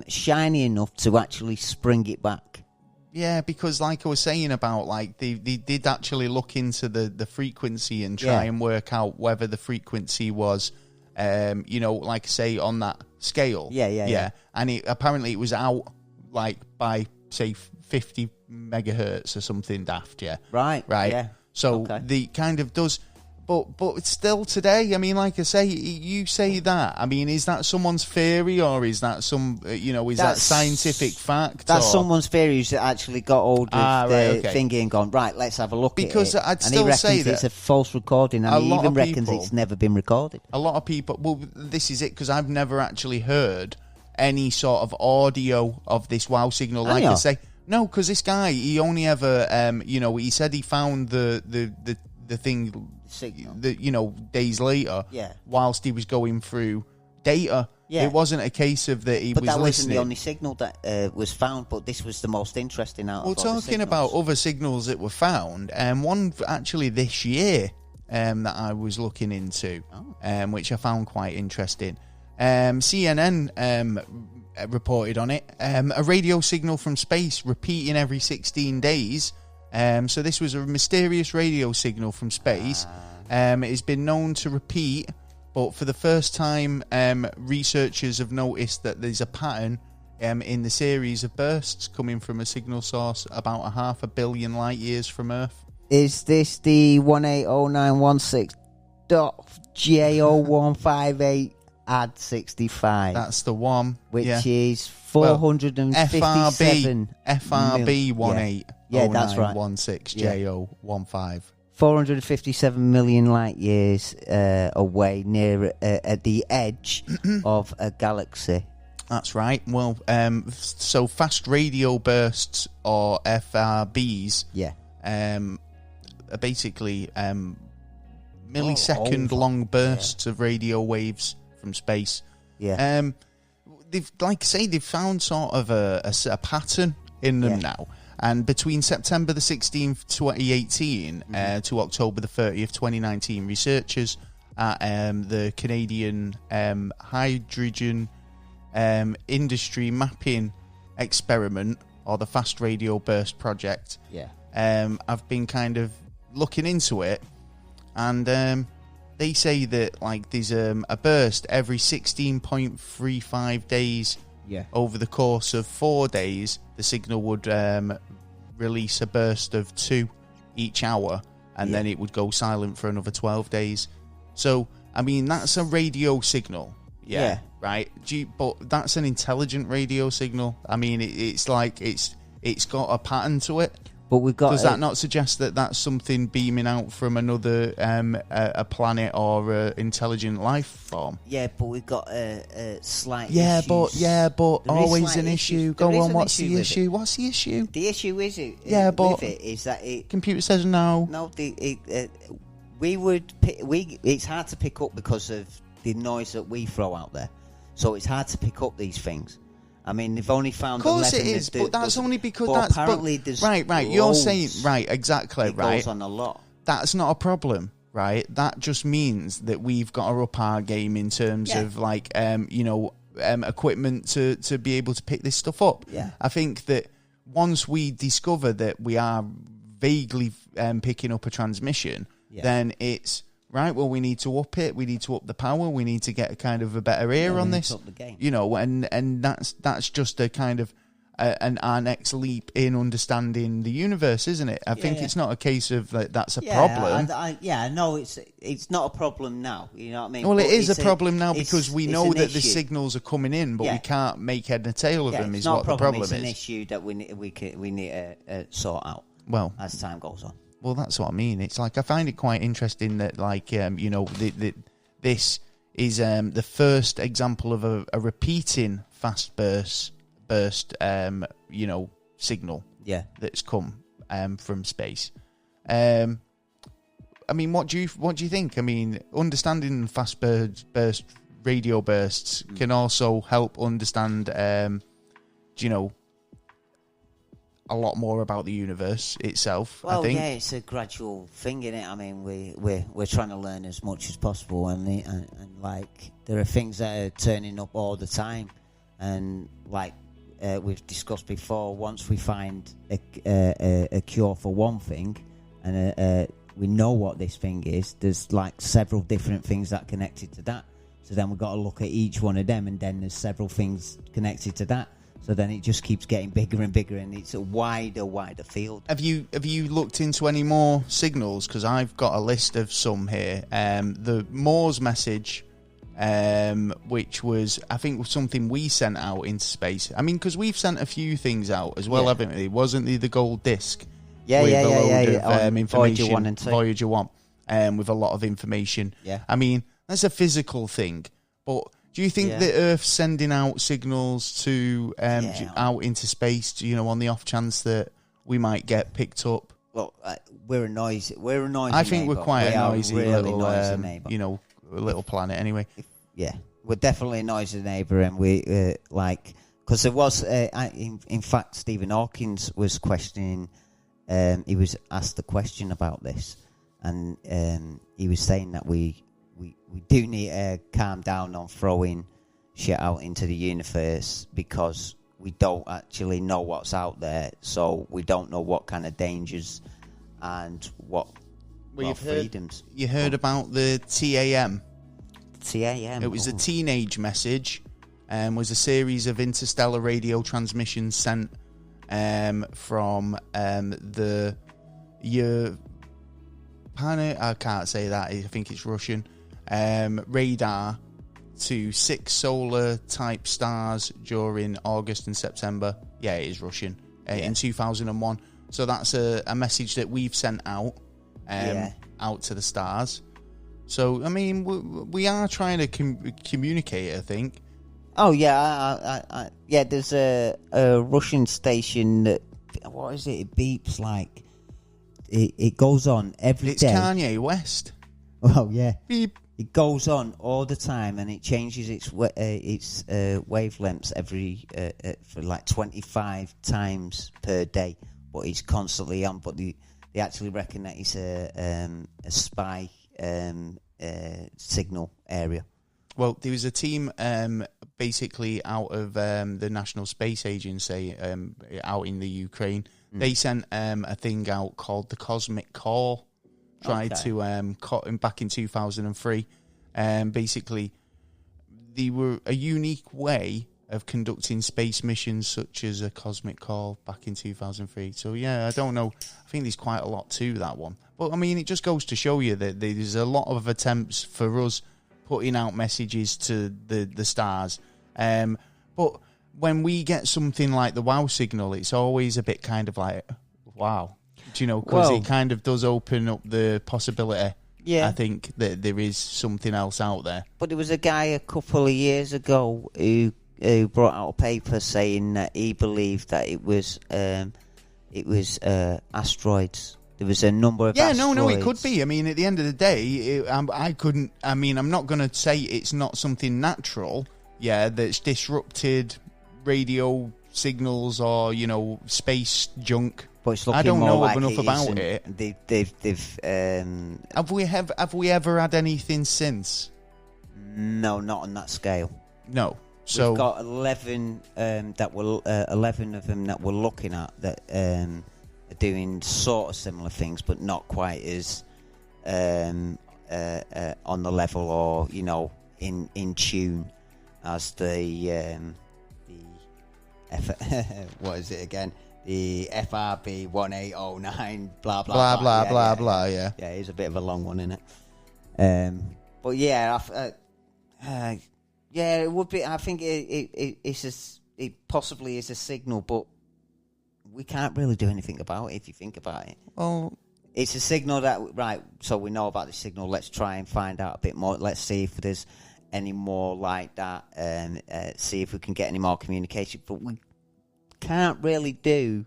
shiny enough to actually spring it back. Yeah, because like I was saying about, like, they did actually look into the frequency and try and work out whether the frequency was, like, say, on that scale. Yeah. And apparently it was out, like, by, say, 50 megahertz or something daft, yeah. Right. Yeah. So the kind of does, but still today, I mean, like I say, you say that. I mean, is that someone's theory or is that that scientific fact? That's someone's theory who's actually got hold of the thingy and gone, right, let's have a look at it. Because I'd still say that it's a false recording, and he even reckons it's never been recorded. A lot of people, well, this is it, because I've never actually heard any sort of audio of this WoW signal. Like I say, no, because this guy, he only ever, he said he found the thing, signal, days later, whilst he was going through data. Yeah. It wasn't a case of that he was listening. But that wasn't the only signal that was found, but this was the most interesting out of all the signals. Talking about other signals that were found, one actually this year that I was looking into, which I found quite interesting. CNN reported on it. A radio signal from space repeating every 16 days. So this was a mysterious radio signal from space. It has been known to repeat, but for the first time, researchers have noticed that there's a pattern in the series of bursts coming from a signal source about 500 million light years from Earth. Is this the 180916.J0158 add 65? That's the one. Which is 457 FRB 18. Yeah, that's right. 16J015. 457 million light years away, near at the edge of a galaxy. That's right. Well, so fast radio bursts, or FRBs, are basically millisecond long bursts of radio waves from space. Yeah. They've, like I say, they've found sort of a pattern in them now. And between September the 16th, 2018 to October the 30th, 2019, researchers at the Canadian Hydrogen Industry Mapping Experiment, or the Fast Radio Burst Project, have been kind of looking into it. And they say that, like, there's a burst every 16.35 days. Over the course of 4 days, the signal would release a burst of 2 each hour, and then it would go silent for another 12 days. So, I mean, that's a radio signal. right? But that's an intelligent radio signal. I mean, it's like it's got a pattern to it. But we've got. Does that not suggest that that's something beaming out from another a planet or intelligent life form? Yeah, but we've got slight. Yeah, issues. but always an issue. Go on. What's the issue? It. What's the issue? The issue is that it. Computer says no. No, it's hard to pick up because of the noise that we throw out there. So it's hard to pick up these things. I mean, they've only found. Of course it is, but that's only because that's apparently there's right. You're saying right, exactly it right. Goes on a lot. That's not a problem, right? That just means that we've got to up our game in terms of like equipment to be able to pick this stuff up. Yeah, I think that once we discover that we are vaguely picking up a transmission, then it's. Right, well, we need to up it. We need to up the power. We need to get a kind of a better ear on this. Up the game. And that's just a kind of our next leap in understanding the universe, isn't it? I think it's not a case of that's a problem. No, it's not a problem now. You know what I mean? Well, it is a problem now because we know that the signals are coming in, but we can't make head and tail of them. Is what the problem is. It's an issue that we need to sort out. Well, as time goes on. Well, that's what I mean. It's like I find it quite interesting that, like, this is the first example of a repeating fast burst, signal. Yeah, that's come from space. I mean, what do you think? I mean, understanding fast burst radio bursts can also help understand, a lot more about the universe itself. Well, I think. Yeah, it's a gradual thing, isn't it? I mean, we're trying to learn as much as possible, and like there are things that are turning up all the time, and like we've discussed before, once we find a cure for one thing, and we know what this thing is, there's like several different things that are connected to that. So then we've got to look at each one of them, and then there's several things connected to that. So then it just keeps getting bigger and bigger, and it's a wider field. Have you looked into any more signals? Because I've got a list of some here. The Morse message, which was, I think, something we sent out into space. I mean, because we've sent a few things out as well, haven't we? Wasn't the gold disc? Yeah, with a load of information, Voyager 1 and 2. Voyager 1, with a lot of information. Yeah. I mean, that's a physical thing, but... Do you think that Earth's sending out signals to out into space, on the off chance that we might get picked up? Well, we're a noisy I think neighbour. we're quite a noisy really little, neighbour. little planet anyway. Yeah, we're definitely a noisy neighbour, and we because there was, in fact, Stephen Hawking was questioning. He was asked the question about this, and he was saying that we do need to calm down on throwing shit out into the universe because we don't actually know what's out there, so we don't know what kind of dangers and what freedoms. You heard about the TAM? TAM. It was a teenage message, was a series of interstellar radio transmissions sent from the I can't say that. I think it's Russian. Radar to 6 solar type stars during August and September. Yeah, it is Russian. In 2001. So that's a message that we've sent out out to the stars. So I mean, we are trying to communicate, I think. Oh yeah, yeah. There's a Russian station that, what is it? It beeps like it goes on every day. It's Kanye West. Oh yeah. Beep. It goes on all the time, and it changes its wavelengths every for like 25 times per day. But it's constantly on. But they actually reckon that it's a spy signal area. Well, there was a team basically out of the National Space Agency out in the Ukraine. They sent a thing out called the Cosmic Call. Tried to back in 2003. Basically, they were a unique way of conducting space missions, such as a Cosmic Call back in 2003. So yeah, I don't know. I think there's quite a lot to that one. But I mean, it just goes to show you that there's a lot of attempts for us putting out messages to the stars. But when we get something like the WOW signal, it's always a bit kind of like, wow. Do you know, because it kind of does open up the possibility. Yeah. I think that there is something else out there. But there was a guy a couple of years ago who brought out a paper saying that he believed that it was asteroids. There was a number of asteroids. No, it could be. I mean, at the end of the day, I'm not going to say it's not something natural, that's disrupted radio signals or, space junk. But it's looking I don't more know like enough about it. Have we ever had anything since? No, not on that scale. No. So we've got 11 11 of them that we're looking at that are doing sort of similar things, but not quite as on the level or in tune as the what is it again? The FRB 1809 blah blah blah blah blah. Yeah, it's a bit of a long one, isn't it? But it would be. I think it possibly is a signal, but we can't really do anything about it if you think about it. Well, it's a signal that so we know about the signal. Let's try and find out a bit more. Let's see if there's any more like that, and see if we can get any more communication. But we can't really do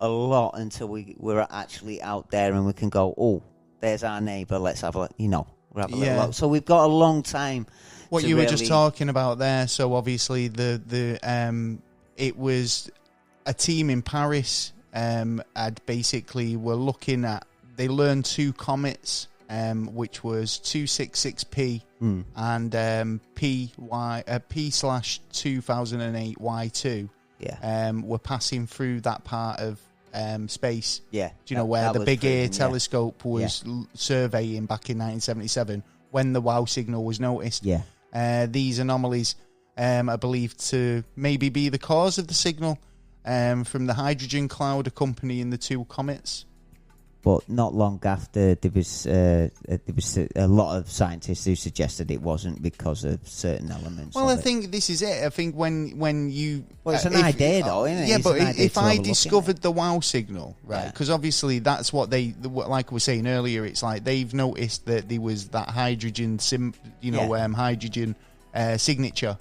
a lot until we're actually out there and we can go, oh, there's our neighbour, let's have a we'll have a little look. So we've got a long time. What you were just talking about there, so obviously it was a team in Paris had basically were looking at, they learned two comets, which was 266P and P/2008 Y2. Were passing through that part of space. Yeah. Do you know where the Big Ear telescope was surveying back in 1977 when the WOW signal was noticed? Yeah. These anomalies are believed to maybe be the cause of the signal from the hydrogen cloud accompanying the two comets. But not long after, there was a lot of scientists who suggested it wasn't because of certain elements. Well, I think this is it. I think when you... Well, it's an idea, though, isn't it? Yeah, but if I discovered the WOW signal, right, because obviously that's what like I was saying earlier, it's like they've noticed that there was that hydrogen, hydrogen signature,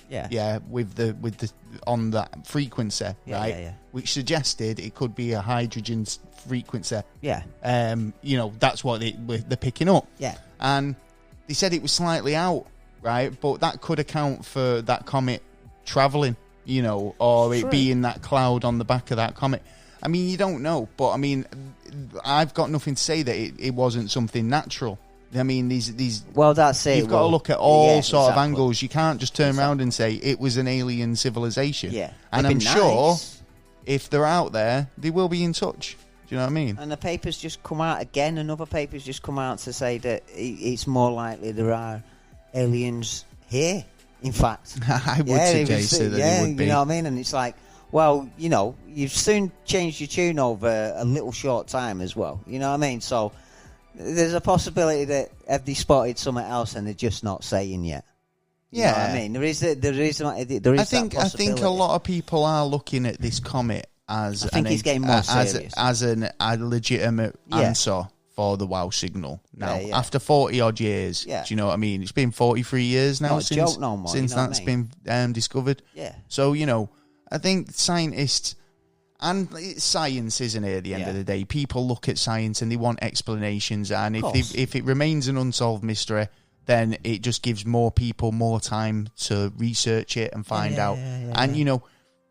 with the on that frequency, right, which suggested it could be a hydrogen frequency. That's what they're picking up. And they said it was slightly out, right, but that could account for that comet traveling, or it being that cloud on the back of that comet. I mean, you don't know, but I mean, I've got nothing to say that it wasn't something natural. I mean, these. Well, that's it. You've got to look at all sort of angles. You can't just turn around and say it was an alien civilization. Yeah, and I'm sure if they're out there, they will be in touch. Do you know what I mean? And the paper's just come out again. Another paper's just come out to say that it's more likely there are aliens here. In fact, I would suggest that they would be. You know what I mean? And it's like, well, you've soon changed your tune over a little short time as well. You know what I mean? So there's a possibility that have they spotted something else and they're just not saying yet. You know what I mean? There is. I think a lot of people are looking at this comet as he's getting more serious. as a legitimate answer for the WOW signal. Now, after 40 odd years, do you know what I mean? It's been 43 years now since that's been discovered. Yeah. So I think scientists. And it's science, isn't it, at the end of the day? People look at science and they want explanations. And if it remains an unsolved mystery, then it just gives more people more time to research it and find out. And,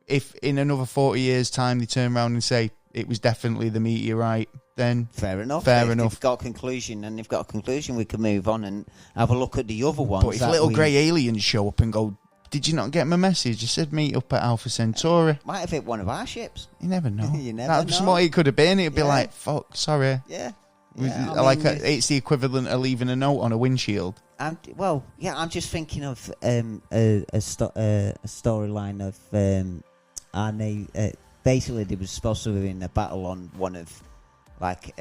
if in another 40 years' time they turn around and say it was definitely the meteorite, then fair enough. If they've got a conclusion, we can move on and have a look at the other ones. But if little grey aliens show up and go, did you not get my message? I said meet up at Alpha Centauri. Might have hit one of our ships. You never know. You never know. What it could have been. It'd be like, fuck, sorry. Yeah. It's the equivalent of leaving a note on a windshield. I'm just thinking of a storyline of basically they were supposed to have been a battle on one of like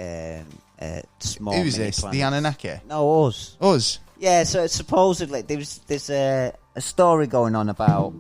small. Who's this? planets. The Anunnaki? No, us. Us? Yeah. So supposedly there's a story going on about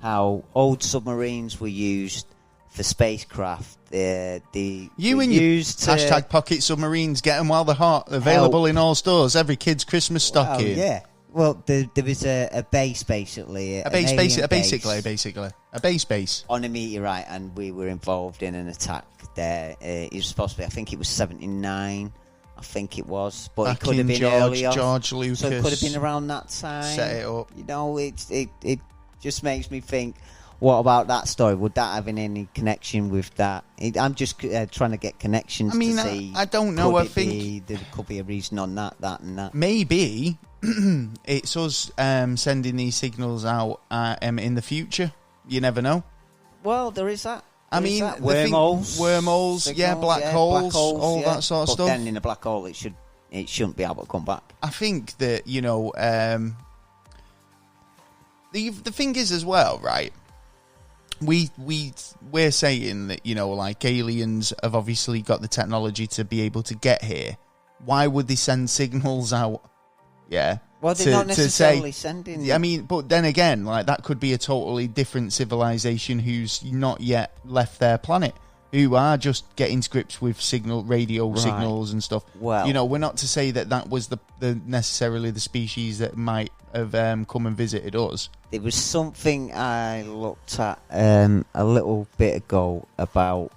how old submarines were used for spacecraft. You and your hashtag pocket submarines, get them while they're hot. Available in all stores. Every kid's Christmas stocking. Yeah. Well, there was a base basically. A base on a meteorite, and we were involved in an attack there. It was supposed to be, I think it was 79. I think it was, but it could have been earlier. George Lucas. So it could have been around that time. Set it up. You know, it just makes me think. What about that story? Would that have any connection with that? I'm just trying to get connections. I mean, to see. I don't know. I think there could be a reason on that, and that. Maybe it's us sending these signals out in the future. You never know. Well, there is that. I mean, wormholes, signals, black holes, all that sort of but stuff. Then in a black hole, it shouldn't be able to come back. I think that the thing is as well, right? We're saying that like aliens have obviously got the technology to be able to get here. Why would they send signals out? Yeah. Well, they're not necessarily sending. I mean, but then again, like that could be a totally different civilization who's not yet left their planet, who are just getting to grips with radio signals and stuff. Well, we're not to say that was the necessarily the species that might have come and visited us. There was something I looked at a little bit ago about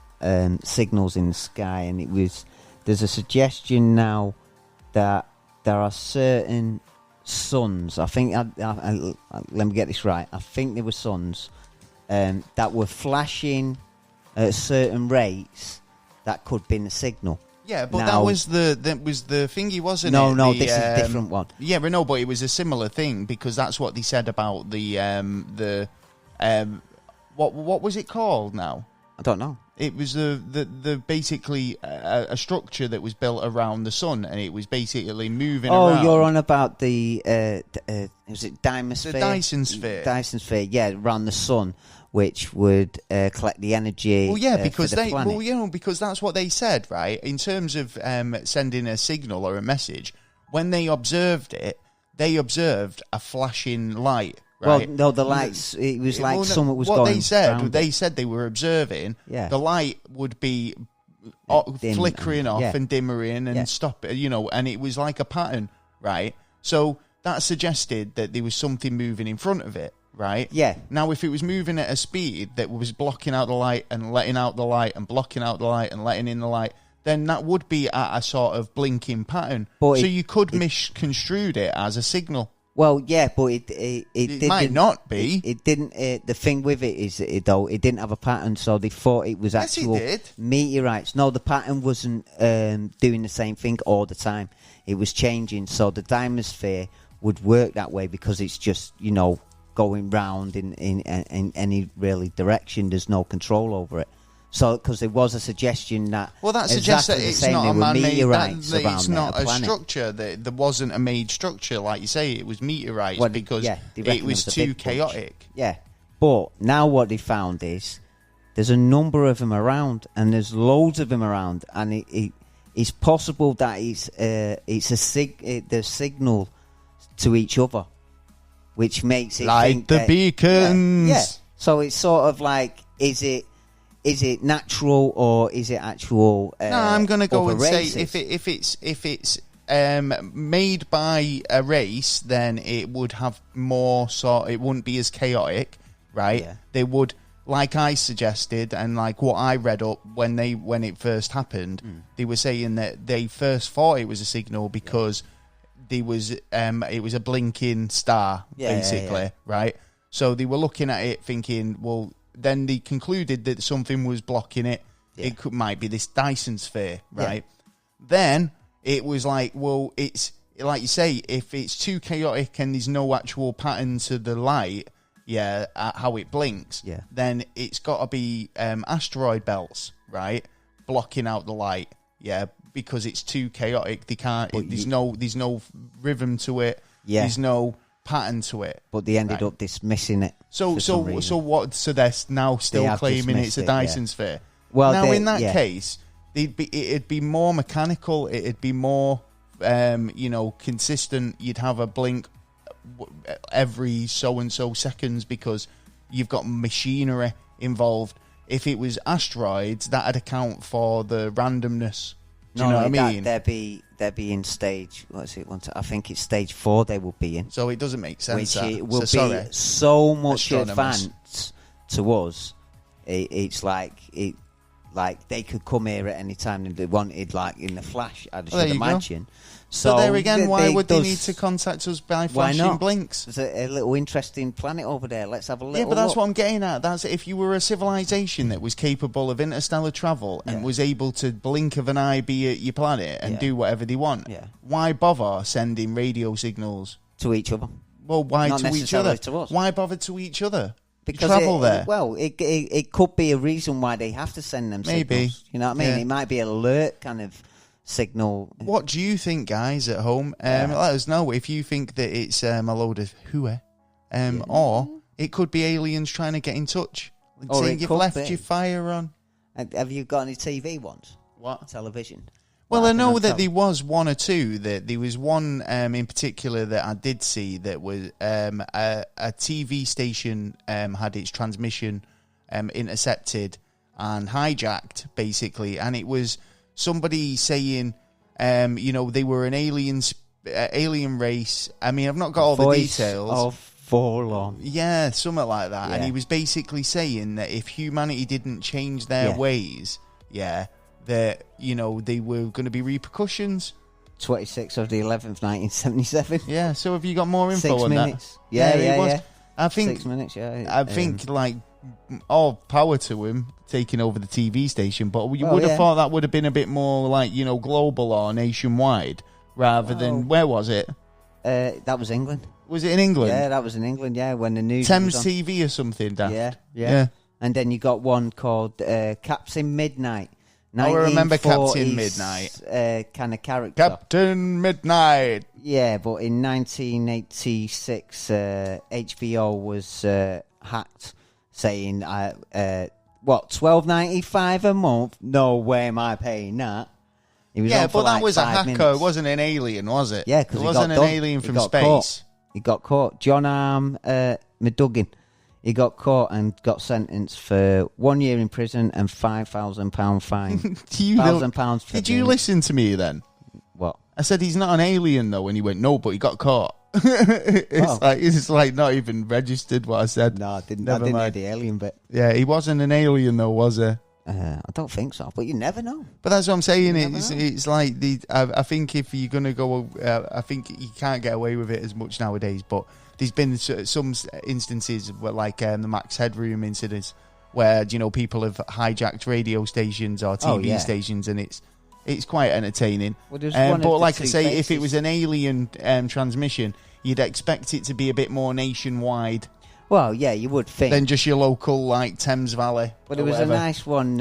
signals in the sky, and there's a suggestion now that there are certain suns. I think let me get this right. I think there were suns that were flashing at certain rates that could be a signal. Yeah, but that was the thingy, wasn't it? No, this is a different one. Yeah, but no, but it was a similar thing because that's what they said about the what was it called now? I don't know. It was the basically a structure that was built around the sun, and it was basically moving around. Oh, you're on about the was it Dynamosphere? The Dyson sphere. Dyson sphere, yeah, around the sun, which would collect the energy. Well, yeah, because for the planet. Because that's what they said, right? In terms of sending a signal or a message, when they observed it, they observed a flashing light. Right? Well, no, the lights. It was like something was going. What they said they were observing. Yeah. The light would be flickering off and dimmering and stop. And it was like a pattern, right? So that suggested that there was something moving in front of it. Right? Yeah. Now, if it was moving at a speed that was blocking out the light and letting out the light and blocking out the light and letting in the light, then that would be at a sort of blinking pattern. So you could misconstrue it as a signal. Well, yeah, but it might not be. It didn't. The thing with it is, though, it didn't have a pattern, so they thought it was actual meteorites. No, the pattern wasn't doing the same thing all the time. It was changing, so the Dynamosphere would work that way because it's just going round in any really direction. There's no control over it. So, because there was a suggestion that suggests that it's not a man-made. It's not a planet. structure. That there wasn't a made structure, like you say. It was meteorites because it was too chaotic. Bunch. Yeah, but now what they found is there's a number of them around, and there's loads of them around, and it's possible that the signal to each other, which makes it like the beacons. Yeah. So it's sort of like, is it natural or is it actual? No, I'm going to go and races? Say if it's made by a race, then it would have more it wouldn't be as chaotic, right? Yeah. They would, like I suggested, and like what I read up when it first happened, they were saying that they first thought it was a signal because it was a blinking star, basically, right? So they were looking at it thinking, well. Then they concluded that something was blocking it. Yeah. It might be this Dyson sphere, right? Yeah. Then it was like, well, it's like you say, if it's too chaotic and there's no actual pattern to the light, how it blinks, then it's got to be asteroid belts, right, blocking out the light, because it's too chaotic. They can't. There's no rhythm to it. Yeah. There's no pattern to it, but they ended up dismissing it. So what? So they're now still claiming it's a Dyson sphere. Well, now in that case, it'd be more mechanical. It'd be more, consistent. You'd have a blink every so and so seconds because you've got machinery involved. If it was asteroids, that'd account for the randomness. Do you know what I mean? They'd be in stage. What's it? I think it's stage 4. They will be in. So it doesn't make sense. Which it will be so much advanced to us. It's like they could come here at any time if they wanted, like in the flash. I should imagine. So there again, why would they need to contact us by flashing blinks? There's a little interesting planet over there. Let's have a little. Yeah, but that's what I'm getting at. That's if you were a civilization that was capable of interstellar travel and was able to blink of an eye be at your planet and do whatever they want. Yeah. Why bother sending radio signals to each other? Well, why Not to each other? To us. Why bother to each other? Because travel there. Well, it could be a reason why they have to send them signals. Maybe. You know what I mean? Yeah. It might be an alert kind of signal. What do you think, guys, at home? Let us know if you think that it's a load of hooey, or it could be aliens trying to get in touch. Or saying you've left your fire on. Have you got any TV ones? What? Television? Well, I know that there was one or two. That there was one in particular that I did see that was a TV station had its transmission intercepted and hijacked, basically, and it was somebody saying, they were an alien race. I mean, I've not got all the details. Of Forlorn. Yeah, something like that. Yeah. And he was basically saying that if humanity didn't change their ways, that, they were going to be repercussions. 26th of the 11th, 1977. Yeah, so have you got more info 6 on minutes. that? Yeah. I think 6 minutes, I think, all power to him taking over the TV station, but you would have thought that would have been a bit more global or nationwide rather than, where was it? That was England. Was it in England? Yeah, that was in England, when the news Thames was on. TV or something, Dan. Yeah. And then you got one called Captain Midnight. I remember Captain Midnight. Kind of character. Captain Midnight. Yeah, but in 1986, HBO was hacked, saying, $12.95 a month? No way am I paying that. He was but that was a hacker. Minutes. It wasn't an alien, was it? Yeah, because it wasn't an alien from space. He got caught. John Arm McDougan. He got caught and got sentenced for 1 year in prison and £5,000 fine. £1,000. Did you listen to me then? What? I said he's not an alien though, and he went no, but he got caught. It's like not even registered what I said. No, I didn't hear the alien bit. Yeah, he wasn't an alien though, was he? I don't think so, but you never know. But that's what I'm saying. It's like I think if you're gonna go, I think you can't get away with it as much nowadays. But there's been some instances where, like the Max Headroom incidents, where people have hijacked radio stations or TV stations, and it's quite entertaining. Well, but like I say, if it was an alien transmission, you'd expect it to be a bit more nationwide. Well, yeah, you would think. Than just your local, Thames Valley. But there was a nice one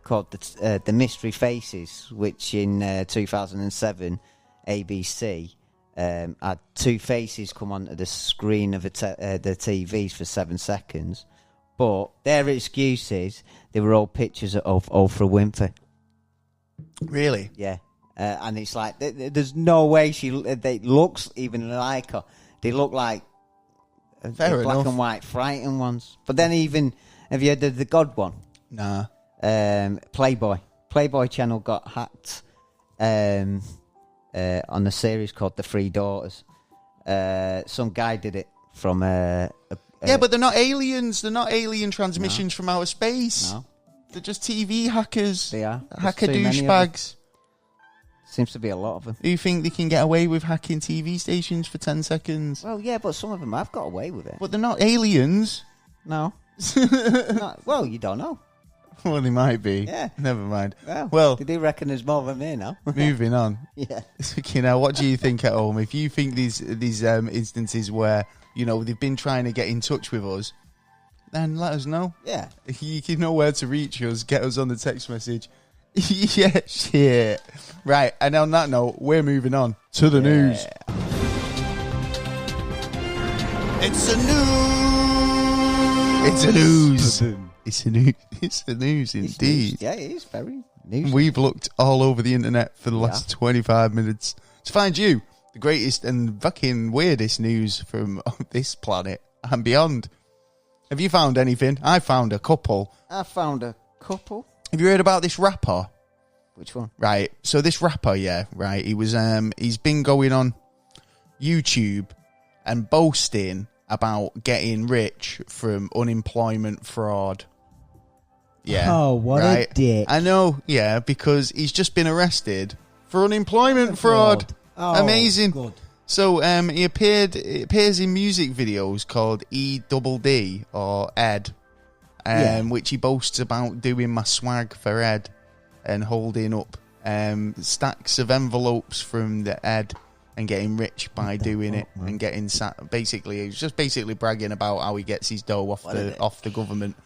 called The Mystery Faces, which in 2007, ABC had two faces come onto the screen of the TVs for 7 seconds. But their excuses, they were all pictures of Oprah Winfrey. Really? Yeah. And it's like, there's no way they looks even like her. They look like black and white frightened ones. But then even, have you heard of the God one? Nah. Playboy channel got hacked on a series called The Three Daughters. Some guy did it from yeah, but they're not aliens. They're not alien transmissions from outer space. No. They're just TV hackers. They are. Hacker douchebags. Seems to be a lot of them. Do you think they can get away with hacking TV stations for 10 seconds? Well, yeah, but some of them have got away with it. But they're not aliens. No. Well, you don't know. Well, they might be. Yeah. Never mind. Well, they do reckon there's more than me now. Moving on. Yeah. Now, what do you think at home? If you think these instances where, they've been trying to get in touch with us, then let us know. Yeah. You know where to reach us. Get us on the text message. Yeah, shit. Right, and on that note, we're moving on to the news. It's a news. It's a news. It's a news indeed. Yeah, it is very We've looked all over the internet for the last 25 minutes to find you the greatest and fucking weirdest news from this planet and beyond. Have you found anything? I found a couple. Have you heard about this rapper? Which one? Right. So this rapper, he was he's been going on YouTube and boasting about getting rich from unemployment fraud. Yeah. Oh, what a dick. I know, because he's just been arrested for unemployment fraud. Oh, amazing. Good. So he appears in music videos called EDD or Ed, which he boasts about doing my swag for Ed and holding up stacks of envelopes from the Ed and getting rich by doing it and getting basically he's just bragging about how he gets his dough off the government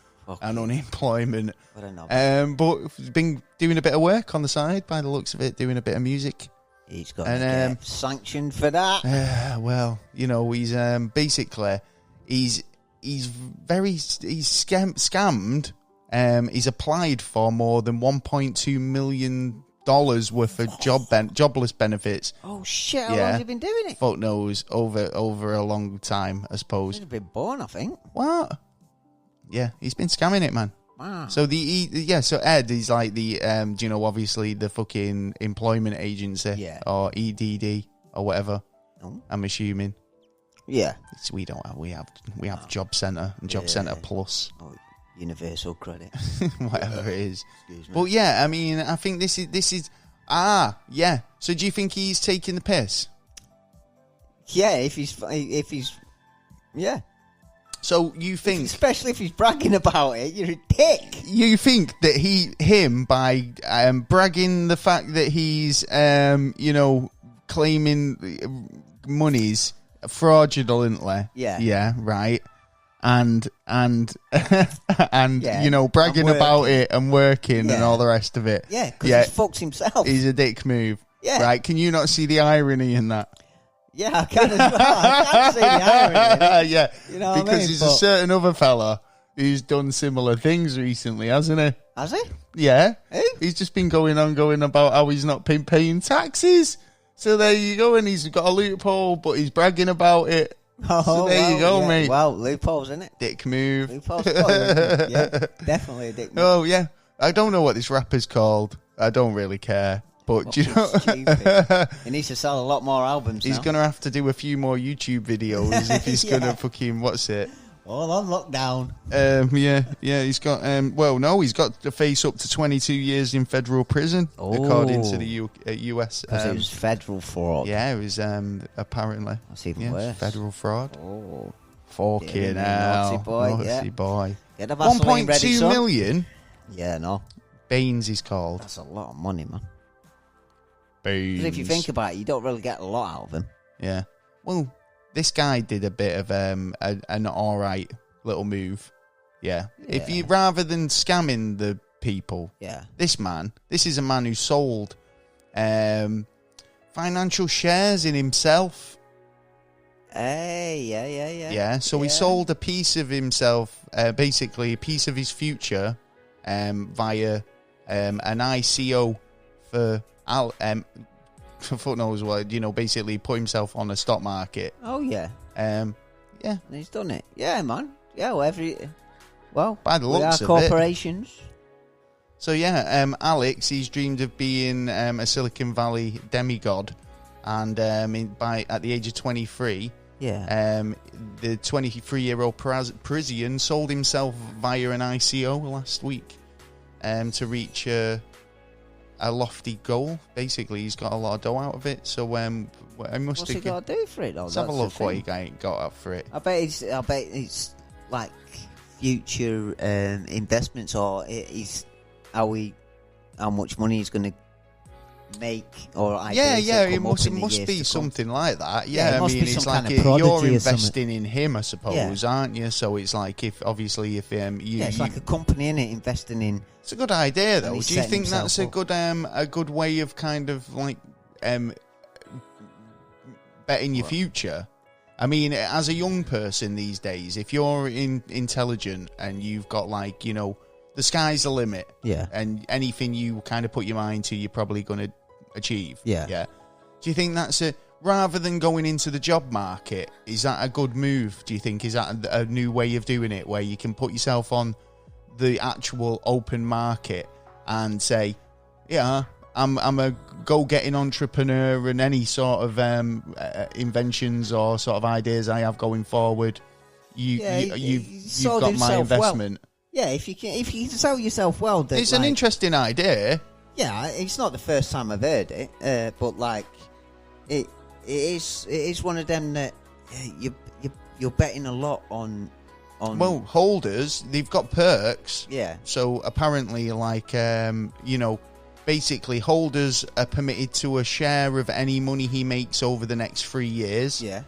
and unemployment. But he's been doing a bit of work on the side by the looks of it, doing a bit of music. He's got to get sanctioned for that. Well, he's basically he's scammed. He's applied for more than $1.2 million worth of jobless benefits. Oh shit! How long has he been doing it? Fuck knows, over a long time, I suppose. He's been born, I think. What? Yeah, he's been scamming it, man. Wow. So so Ed is like the obviously the fucking employment agency, or EDD or whatever. Oh. I'm assuming. Yeah. We have Job Centre and Job Centre Plus. Oh, Universal Credit. Whatever it is. Excuse me. But yeah, I mean, I think this is So do you think he's taking the piss? Yeah, if he's So you think, especially if he's bragging about it, you're a dick. You think that him by bragging the fact that he's claiming monies fraudulently, right, and bragging about it and working and all the rest of it, because he's fucked himself. He's a dick move, right? Can you not see the irony in that? Yeah, I can as well. I can see the irony. Yeah, you know because there's a certain other fella who's done similar things recently, hasn't he? Has he? Yeah. Who? He's just been going about how he's not been paying taxes. So there you go, and he's got a loophole, but he's bragging about it. Oh, so there you go, mate. Well, loopholes, isn't it? Dick move. Loopholes, yeah, definitely a dick move. Oh, yeah. I don't know what this rapper's called. I don't really care. But do you know, he needs to sell a lot more albums. He's going to have to do a few more YouTube videos if he's going to fucking all on lockdown. He's got he's got to face up to 22 years in federal prison, according to the US. Because it was federal fraud. Yeah, it was apparently. That's even worse. Federal fraud. Oh, fucking hell, naughty boy. Naughty boy. Get a Vaseline ready, 1.2 million. Yeah, no. Baines is called. That's a lot of money, man. Because if you think about it, you don't really get a lot out of him. Yeah. Well, this guy did a bit of an alright little move. Yeah. If you rather than scamming the people, this is a man who sold financial shares in himself. Hey, yeah. Yeah. So he sold a piece of himself, basically a piece of his future, via an ICO for knows what, basically put himself on the stock market. Oh yeah. And he's done it. Yeah, man. Yeah, by the looks of corporations. It. So Alex, he's dreamed of being a Silicon Valley demigod, and at the age of 23, the 23-year-old Parisian sold himself via an ICO last week, to reach a lofty goal. Basically, he's got a lot of dough out of it. So what's he got to do for it? Though? Let's have a look what he got out for it. I bet it's like future investments, or it's how much money he's going to make, or it must be something like that. I mean, it's like you're investing in him, I suppose, aren't you? So it's like it's like a company in it investing in. It's a good idea, though. Do you think that's a good way of kind of like betting your future? I mean, as a young person these days, if you're intelligent and you've got the the sky's the limit. Yeah. And anything you kind of put your mind to, you're probably going to achieve. Yeah. Yeah. Do you think that's rather than going into the job market, is that a good move, do you think? Is that a new way of doing it, where you can put yourself on the actual open market and say, yeah, I'm a go-getting entrepreneur, and any sort of inventions or sort of ideas I have going forward, you've got my investment. Well. Yeah, if you can sell yourself well, it's an interesting idea. Yeah, it's not the first time I've heard it, but like it is one of them that you're betting a lot on. Well, holders, they've got perks. Yeah. So apparently, like basically, holders are permitted to a share of any money he makes over the next 3 years. Yeah.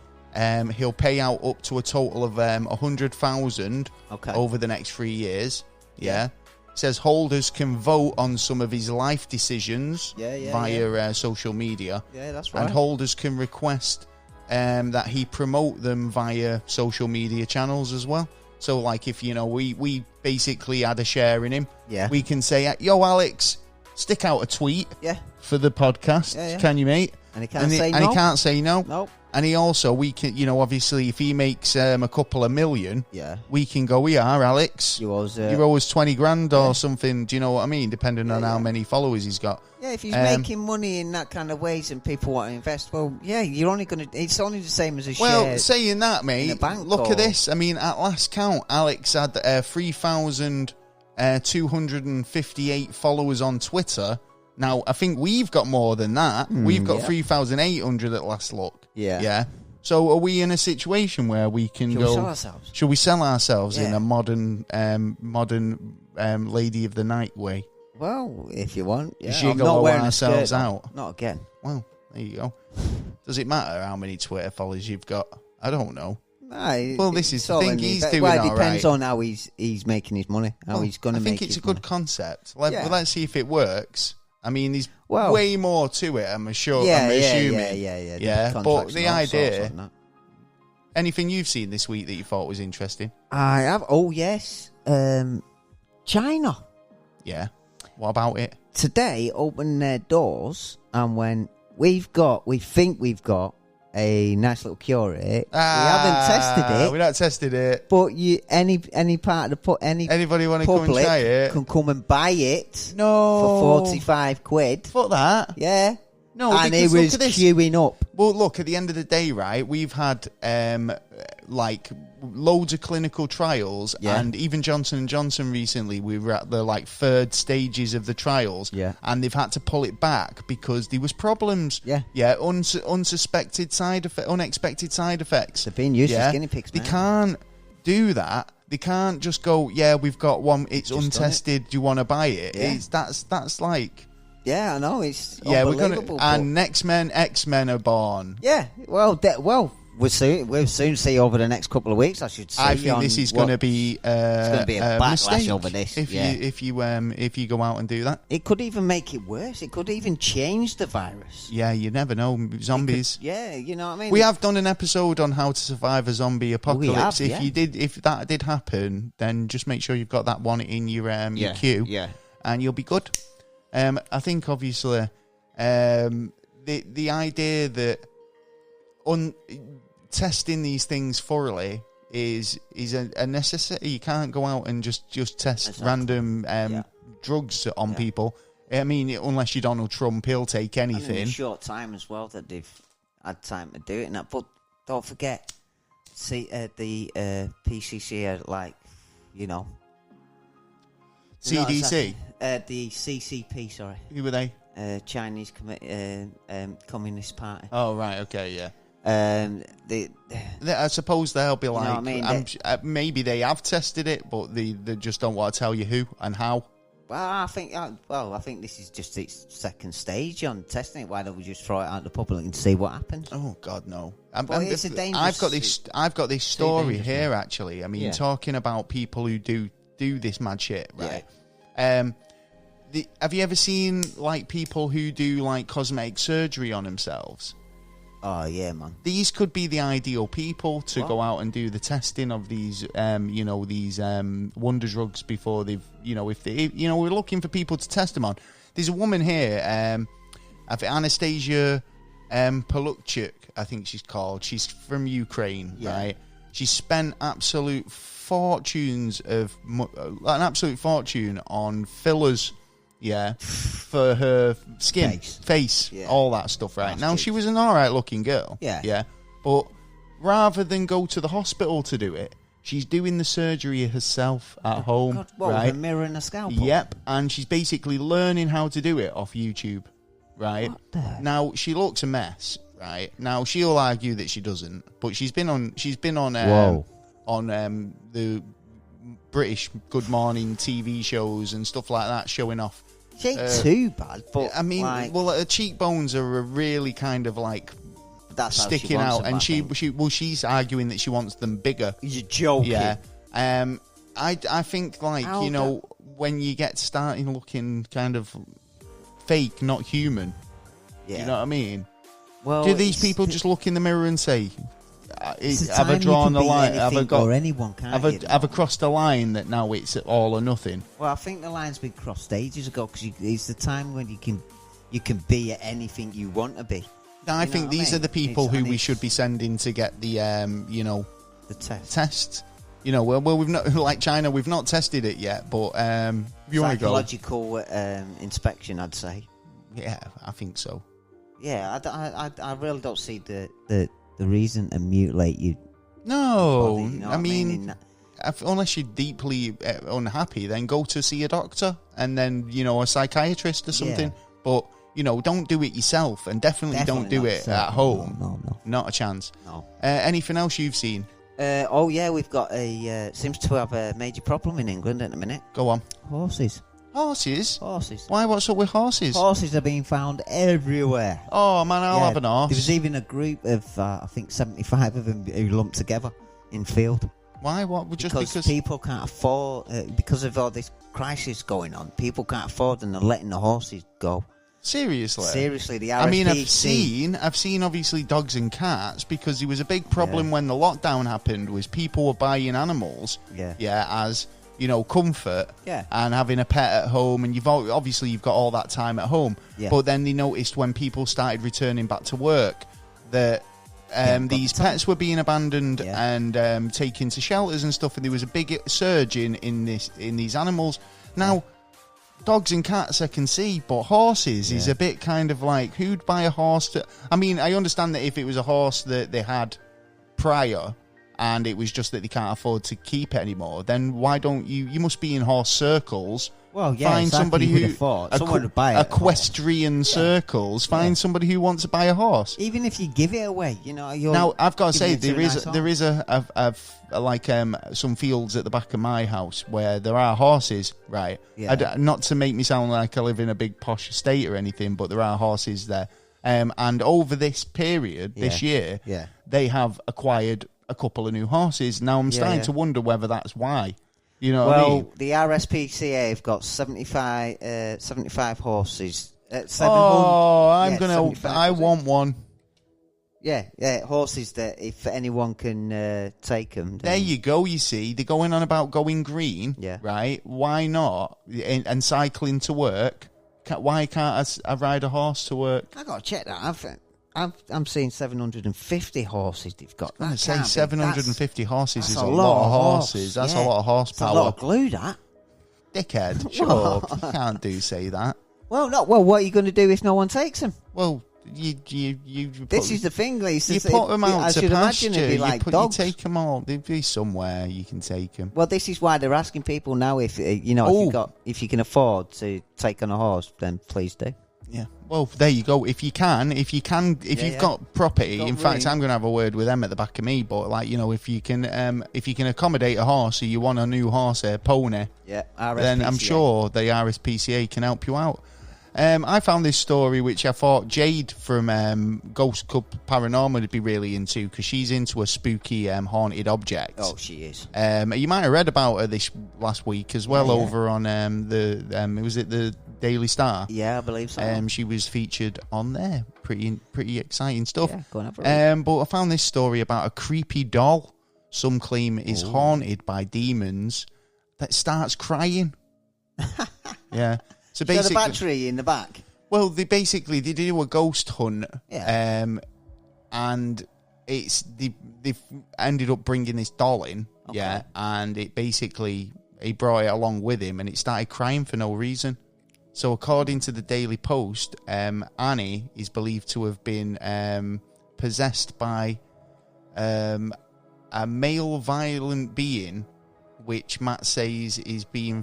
He'll pay out up to a total of 100,000 over the next 3 years. Yeah. Says holders can vote on some of his life decisions via social media. Yeah, that's right. And holders can request that he promote them via social media channels as well. So, like, if, we basically had a share in him, we can say, yo, Alex, stick out a tweet for the podcast. Can you, mate? And he can't say no. And he can't say no. Nope. And he also, we can, obviously, if he makes a couple of million, we can go, we are, Alex. You owe us 20 grand or something. Do you know what I mean? Depending on how many followers he's got. Yeah, if he's making money in that kind of ways and people want to invest, well, you're only going to. It's only the same as a share. Well, saying that, mate, look at this. I mean, at last count, Alex had 3,258 followers on Twitter. Now, I think we've got more than that. We've got 3,800 at last look. Yeah. So are we in a situation where we can Should we sell ourselves? Should we sell ourselves in a modern Lady of the Night way? Well, if you want. Yeah. I'm not wearing ourselves out. Not again. Well, there you go. Does it matter how many Twitter followers you've got? I don't know. Well, this is the thing. He's doing all right. Well, it depends on how he's making his money, how he's going to make his money. I think it's a good concept. Let's see if it works. I mean, there's way more to it, I'm assuming. Yeah. But the idea... Anything you've seen this week that you thought was interesting? I have. Oh, yes. China. Yeah. What about it? Today, opened their doors and went, we think we've got a nice little cure here. We haven't tested it. We've not tested it. But any part of anybody want to come and try it? Can come and buy it. No. For 45 quid. For that? Yeah. No, and it was queuing up. Well, look, at the end of the day, right, we've had loads of clinical trials, and even Johnson & Johnson recently, we were at the third stages of the trials, and they've had to pull it back because there was problems. Unexpected side effects. They're being used as guinea pigs, man. They can't do that. They can't just go, we've got one, it's just untested, do you want to buy it? That's like... Yeah, I know, it's unbelievable. And X-Men are born. Yeah, well, we'll soon see over the next couple of weeks, I should say. I think this is going to be it's going to be a backlash over this. If you go out and do that. It could even make it worse. It could even change the virus. Yeah, you never know. Zombies. You know what I mean? We have done an episode on how to survive a zombie apocalypse. If that did happen, then just make sure you've got that one in your queue. Yeah. And you'll be good. I think obviously the idea that testing these things thoroughly is a necessity. You can't go out and just test random drugs on people. I mean, unless you're Donald Trump, he'll take anything. And in a short time as well that they've had time to do it. But don't forget, the PCC are CDC. The CCP, sorry. Who were they? Chinese Communist Party. Oh, right, okay, yeah. I suppose they'll be like, I mean? Maybe they have tested it, but they just don't want to tell you who and how. Well, I think this is just its second stage on testing it. Why don't we just throw it out to the public and see what happens? Oh God, no! It's a dangerous. I've got this story here actually. I mean, talking about people who do this mad shit, right? Yeah. Have you ever seen people who do cosmetic surgery on themselves? Oh, yeah, man. These could be the ideal people to go out and do the testing of these, these wonder drugs before they've, we're looking for people to test them on. There's a woman here, Anastasia Polukchuk, I think she's called. She's from Ukraine, right? She spent an absolute fortune on fillers, for her skin, face, all that stuff, right? Now, she was an alright looking girl, but rather than go to the hospital to do it, she's doing the surgery herself at home, God, what, right? With a mirror and a scalpel? Yep, and she's basically learning how to do it off YouTube, right? Now, she looks a mess, right? Now, she'll argue that she doesn't, but she's been on the British Good Morning TV shows and stuff like that, showing off. She ain't too bad, but I mean, her cheekbones are really kind of like sticking out, and she's arguing that she wants them bigger. You're joking. Yeah. I think when you get starting looking kind of fake, not human. Yeah. You know what I mean? Well, do these people just look in the mirror and say, have I drawn the line? Have I crossed the line that now it's all or nothing? Well, I think the line's been crossed ages ago, because it's the time when you can be at anything you want to be. Now, I think these are the people who we should be sending to get the the test. Well, we've not, like China, we've not tested it yet, but you want to go psychological inspection, I'd say. Yeah, I think so. Yeah, I really don't see the reason to mutilate you. No, body, you know I mean unless you're deeply unhappy, then go to see a doctor and then a psychiatrist or something. Yeah. But don't do it yourself, and definitely don't do it at home. No, not a chance. No. Anything else you've seen? We've got seems to have a major problem in England at the minute. Go on. Horses. Why? What's up with horses? Horses are being found everywhere. Oh man, I'll have an horse. There was even a group of I think 75 of them who lumped together in field. Why? What? Because people can't afford, because of all this crisis going on. People can't afford, and they're letting the horses go. Seriously, the RSPCA. I mean, I've seen obviously dogs and cats, because it was a big problem when the lockdown happened. Was people were buying animals, as comfort, and having a pet at home, and you've got all that time at home. But then they noticed when people started returning back to work that these pets were being abandoned and taken to shelters and stuff, and there was a big surge in these animals. Now, dogs and cats I can see, but horses is a bit kind of like, who'd buy a horse? I mean, I understand that if it was a horse that they had prior, and it was just that they can't afford to keep it anymore, then why don't you must be in horse circles. Well, yeah, find somebody who someone to buy it. Equestrian circles. Find somebody who wants to buy a horse. Even if you give it away, now I've got to say there is some fields at the back of my house where there are horses. Right. Yeah. Not to make me sound like I live in a big posh estate or anything, but there are horses there. And over this period, this year, they have acquired a couple of new horses. Now I'm starting to wonder whether that's why. You know what I mean? The RSPCA have got 75 horses. I want one. Yeah, horses that if anyone can take them. There you go, you see. They're going on about going green, right? Why not? And cycling to work. Why can't I ride a horse to work? I got to check that. I'm seeing 750 horses they've got. I was going to say 750 horses is a lot of horses. That's a lot of horsepower. That's a lot of glue, that. Dickhead, shut up. You can't say that. Well, what are you going to do if no one takes them? Well, this is the thing, Lisa. You put them out to pasture. Like dogs. You take them all. There'd be somewhere you can take them. Well, this is why they're asking people now if if you can afford to take on a horse, then please do. Yeah. Well, there you go. If you've got property, in fact, I'm going to have a word with them at the back of me. But if you can accommodate a horse, or you want a new horse, a pony, then I'm sure the RSPCA can help you out. I found this story which I thought Jade from Ghost Club Paranormal would be really into, because she's into a spooky haunted object. Oh, she is. You might have read about her this last week as well over on the Daily Star. Yeah, I believe so. She was featured on there. Pretty exciting stuff. Yeah, go and have a read. But I found this story about a creepy doll. Some claim is haunted by demons that starts crying. Yeah. So basically, the battery in the back. Well, they do a ghost hunt. Yeah. And they've ended up bringing this doll in. Okay. Yeah. And he brought it along with him, and it started crying for no reason. So according to the Daily Post, Annie is believed to have been possessed by a male violent being, which Matt says is bringing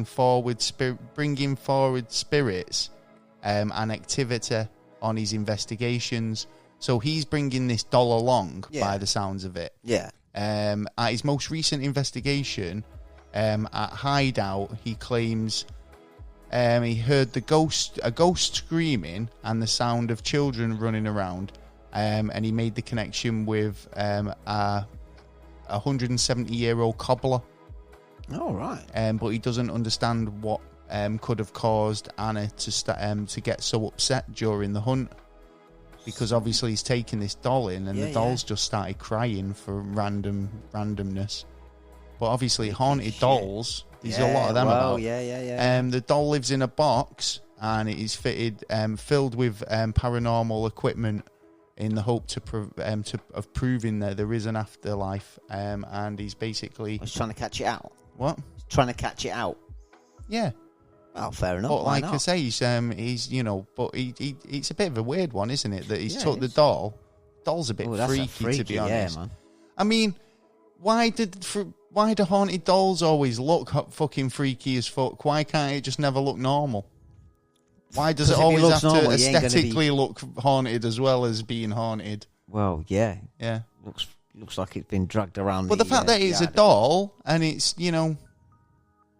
forward spirits and activity on his investigations. So he's bringing this doll along by the sounds of it. Yeah. At his most recent investigation at Hideout, he claims he heard a ghost screaming and the sound of children running around, and he made the connection with a 170-year-old cobbler. Oh, right. But he doesn't understand what could have caused Anna to get so upset during the hunt, because obviously he's taken this doll in, and the doll's just started crying for randomness. But obviously, haunted dolls, there's a lot of them about. Yeah. The doll lives in a box, and it is filled with paranormal equipment in the hope of proving that there is an afterlife. And he's basically... He's trying to catch it out. What? He's trying to catch it out. Yeah. Well, fair enough. But Why like not? I say, he's but it's a bit of a weird one, isn't it? That he's took the doll. Doll's a bit freaky, to be honest. Yeah, man. I mean, why do haunted dolls always look fucking freaky as fuck? Why can't it just never look normal? Why does it always have to aesthetically look haunted as well as being haunted? Well, yeah. Yeah. Looks like it's been dragged around. But the fact that it's a doll, and it's,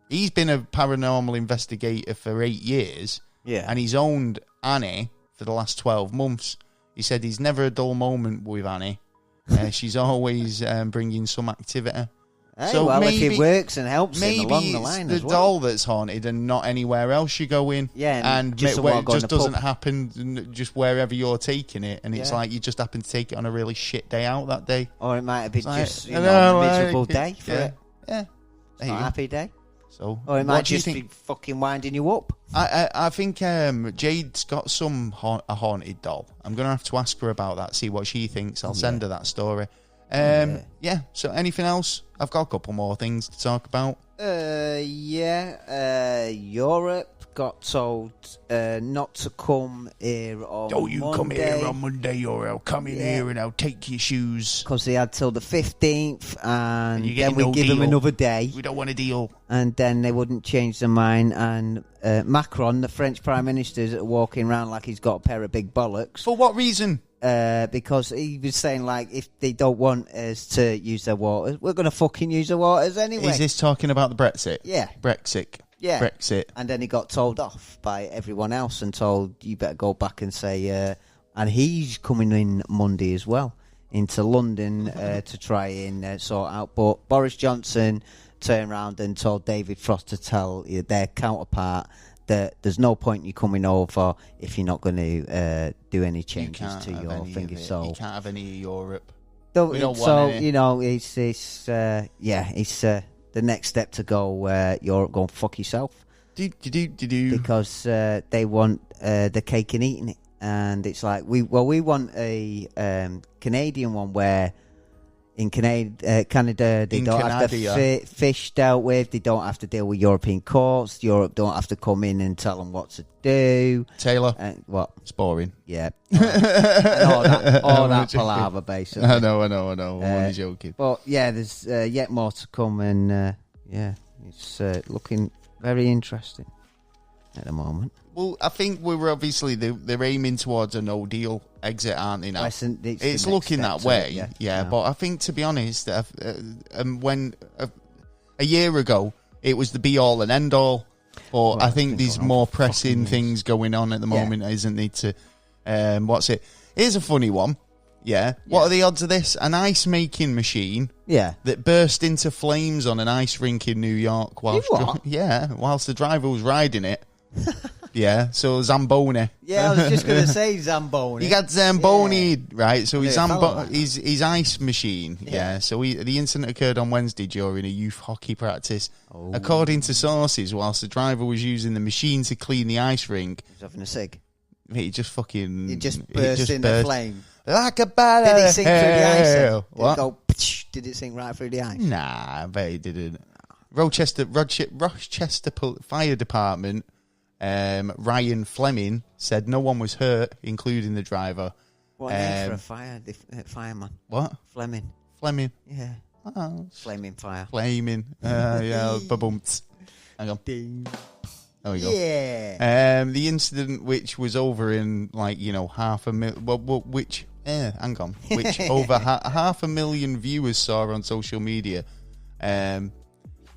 he's been a paranormal investigator for 8 years. Yeah. And he's owned Annie for the last 12 months. He said he's never a dull moment with Annie. She's always bringing some activity. Hey, so well, maybe, if it works and helps him along the line as well. Maybe it's the doll that's haunted and not anywhere else you go in. Yeah, and it just doesn't happen just wherever you're taking it. And it's like you just happen to take it on a really shit day out that day. Or it might have been just a miserable day for it. Yeah. It's not a happy day. So, or it might just be fucking winding you up. I think Jade's got a haunted doll. I'm going to have to ask her about that, see what she thinks. I'll send her that story. Yeah, so anything else? I've got a couple more things to talk about. Europe got told not to come here on Monday. Don't you come here on Monday, or I'll come in here and I'll take your shoes. Because they had till the 15th, and then we give them another day. We don't want a deal. And then they wouldn't change their mind, and Macron, the French Prime Minister, is walking around like he's got a pair of big bollocks. For what reason? Because he was saying, like, if they don't want us to use their waters, we're going to fucking use their waters anyway. Is this talking about the Brexit? Yeah. Brexit. And then he got told off by everyone else and told, you better go back and say, and he's coming in Monday as well, into London to try and sort out. But Boris Johnson turned around and told David Frost to tell their counterpart that there's no point in you coming over if you're not going to do any changes to your finger. So you can't have any of Europe. We don't want any. It's the next step to go. Europe, go and fuck yourself. Because they want the cake and eating it, and it's like we want a Canadian one where. In Canada, they don't have to fish dealt with. They don't have to deal with European courts. Europe don't have to come in and tell them what to do. Taylor, what? It's boring. Yeah, all that palaver, basically. I know. I'm only joking. But yeah, there's yet more to come, and it's looking very interesting at the moment. Well, I think we're obviously they're aiming towards a no deal exit, aren't they? Now it's looking that way, But I think, to be honest, when a year ago it was the be all and end all, but I think there's more pressing things going on at the moment, isn't there? To what's it? Here's a funny one. Yeah. What are the odds of this? An ice making machine. Yeah. That burst into flames on an ice rink in New York whilst the driver was riding it. Yeah, so Zamboni. Yeah, I was just going to say Zamboni. He got Zamboni, right? So his ice machine, So the incident occurred on Wednesday during a youth hockey practice. Oh. According to sources, whilst the driver was using the machine to clean the ice rink, he was having a cig. He just burst into flame. Like a bad. Did it sink through the ice? What? Did it sink right through the ice? Nah, I bet it didn't. Rochester Fire Department. Ryan Fleming said no one was hurt, including the driver. What a name for a fireman? What? Fleming. Yeah. Oh. Flaming fire. Flaming. Yeah. Ba-bumps. Hang on. Ding. There we go. Yeah. The incident, which was over in which over 500,000 viewers saw on social media,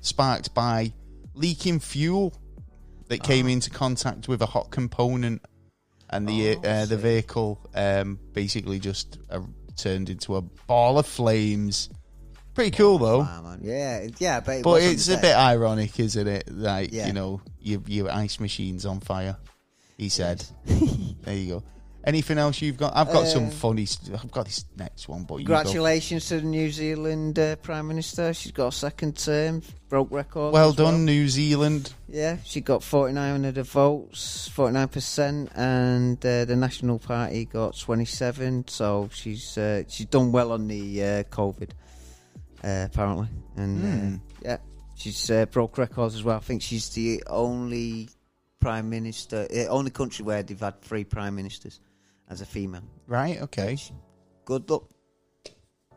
sparked by leaking fuel that came into contact with a hot component, and the vehicle basically just turned into a ball of flames. Pretty cool though. Yeah, but it's a bit ironic, isn't it? Like your ice machine's on fire. He said. There you go. Anything else you've got? I've got some funny. I've got this next one, but congratulations to the New Zealand Prime Minister. She's got a second term, broke records. Well done, New Zealand. Yeah, she got 49 of the votes, 49%, and the National Party got 27. So she's done well on the COVID, apparently, and she's broke records as well. I think she's the only Prime Minister, only country where they've had 3 Prime Ministers as a female. Right, okay. Good luck.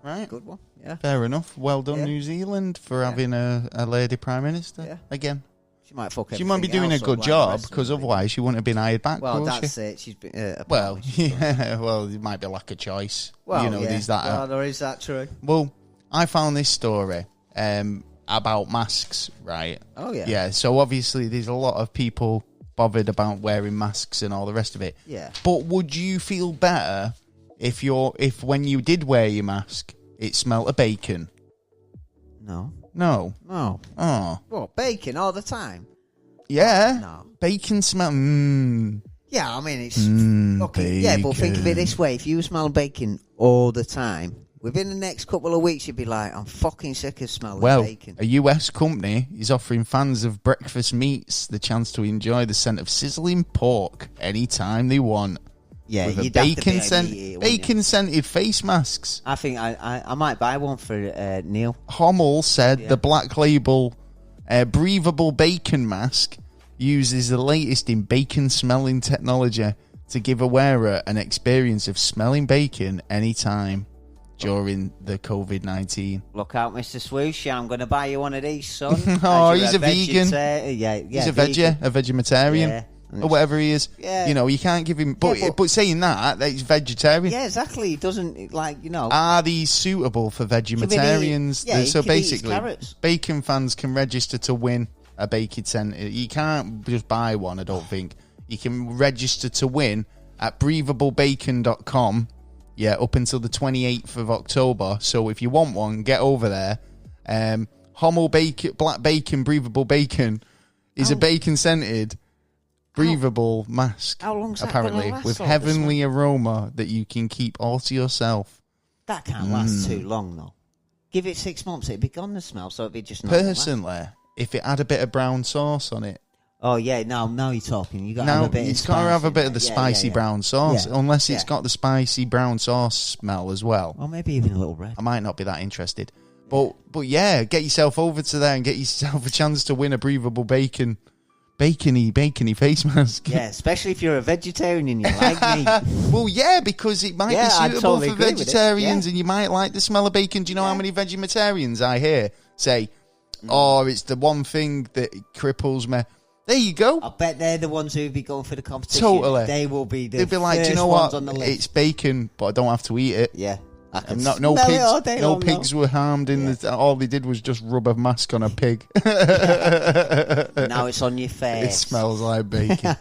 Right. Good one, yeah. Fair enough. Well done, New Zealand, for having a lady Prime Minister again. She might fuck She might be doing a good job, because otherwise she wouldn't have been hired back, well, that's it. She's been... it might be lack of choice. Well, there's that. Well, there is that, true. Well, I found this story about masks, right? Oh, yeah. Yeah, so obviously there's a lot of people bothered about wearing masks and all the rest of it. Yeah. But would you feel better if when you did wear your mask, it smelled of bacon? No. Oh. What, bacon all the time? Yeah. No. Bacon smell. Yeah, I mean, it's... okay, yeah, but think of it this way. If you smell bacon all the time, within the next couple of weeks, you'd be like, I'm fucking sick of smelling bacon. A US company is offering fans of breakfast meats the chance to enjoy the scent of sizzling pork anytime they want. Yeah, with bacon-scented face masks. I think I might buy one for Neil. Hommel said the Black Label breathable bacon mask uses the latest in bacon-smelling technology to give a wearer an experience of smelling bacon anytime during the COVID-19. Look out, Mr. Swoosh. I'm going to buy you one of these, son. He's a vegan. He's a vegetarian. Yeah. Or whatever he is. Yeah. You can't give him... But saying that he's vegetarian. Yeah, exactly. He doesn't, Are these suitable for vegetarians? So basically, bacon fans can register to win a bacon scented. You can't just buy one, I don't think. You can register to win at breathablebacon.com. Yeah, up until the 28th of October. So if you want one, get over there. Hommel bacon, black bacon, breathable bacon is a bacon-scented breathable mask. How long's that apparently last with heavenly aroma that you can keep all to yourself. That can't last too long, though. Give it 6 months, it'd be gone, the smell, so it'd be just... Personally, if it had a bit of brown sauce on it... Oh, yeah, now you're talking. You got to have a bit it's got to have a bit of the spicy brown sauce, unless it's got the spicy brown sauce smell as well. Or maybe even a little red. I might not be that interested. But yeah, get yourself over to there and get yourself a chance to win a breathable bacony face mask. Yeah, especially if you're a vegetarian and you like meat. Well, yeah, because it might be suitable for vegetarians and you might like the smell of bacon. Do you know how many vegetarians I hear say, it's the one thing that cripples me? There you go. I bet they're the ones who'd be going for the competition. Totally. They will be the They'd be like, do you know what? It's bacon, but I don't have to eat it. Yeah. No pigs were harmed in all they did was just rub a mask on a pig. Now it's on your face. It smells like bacon.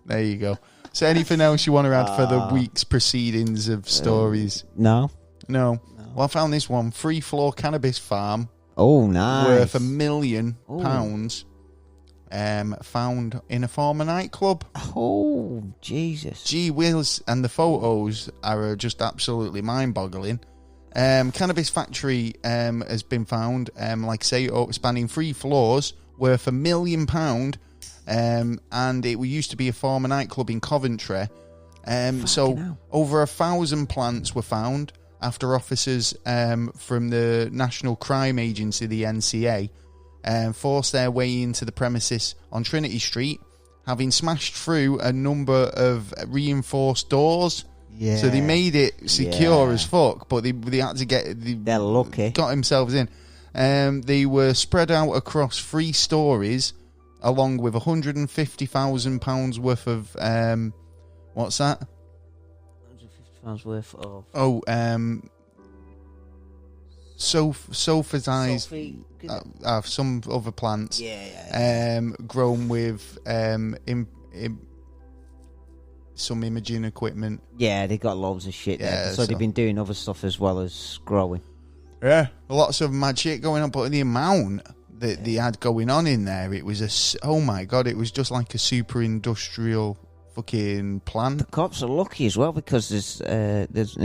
There you go. So anything else you want to add for the week's proceedings of stories? No. Well, I found this one. Free floor cannabis farm. Oh, nice. Worth £1 million. found in a former nightclub. Oh, Jesus. Gee whiz, and the photos are just absolutely mind-boggling. Cannabis factory has been found, like I say, spanning 3 floors, worth £1 million, and it used to be a former nightclub in Coventry. So over 1,000 plants were found after officers from the National Crime Agency, the NCA, forced their way into the premises on Trinity Street, having smashed through a number of reinforced doors. Yeah. So they made it secure as fuck, but they had to they're lucky. Got themselves in. They were spread out across 3 stories, along with £150,000 worth of what's that? £150,000 worth of sulphized some other plants. Grown with some imaging equipment. Yeah, they got loads of shit there. So they've been doing other stuff as well as growing. Yeah, lots of mad shit going on, but the amount that they had going on in there, it was oh my God, it was just like a super industrial fucking plant. The cops are lucky as well, because there's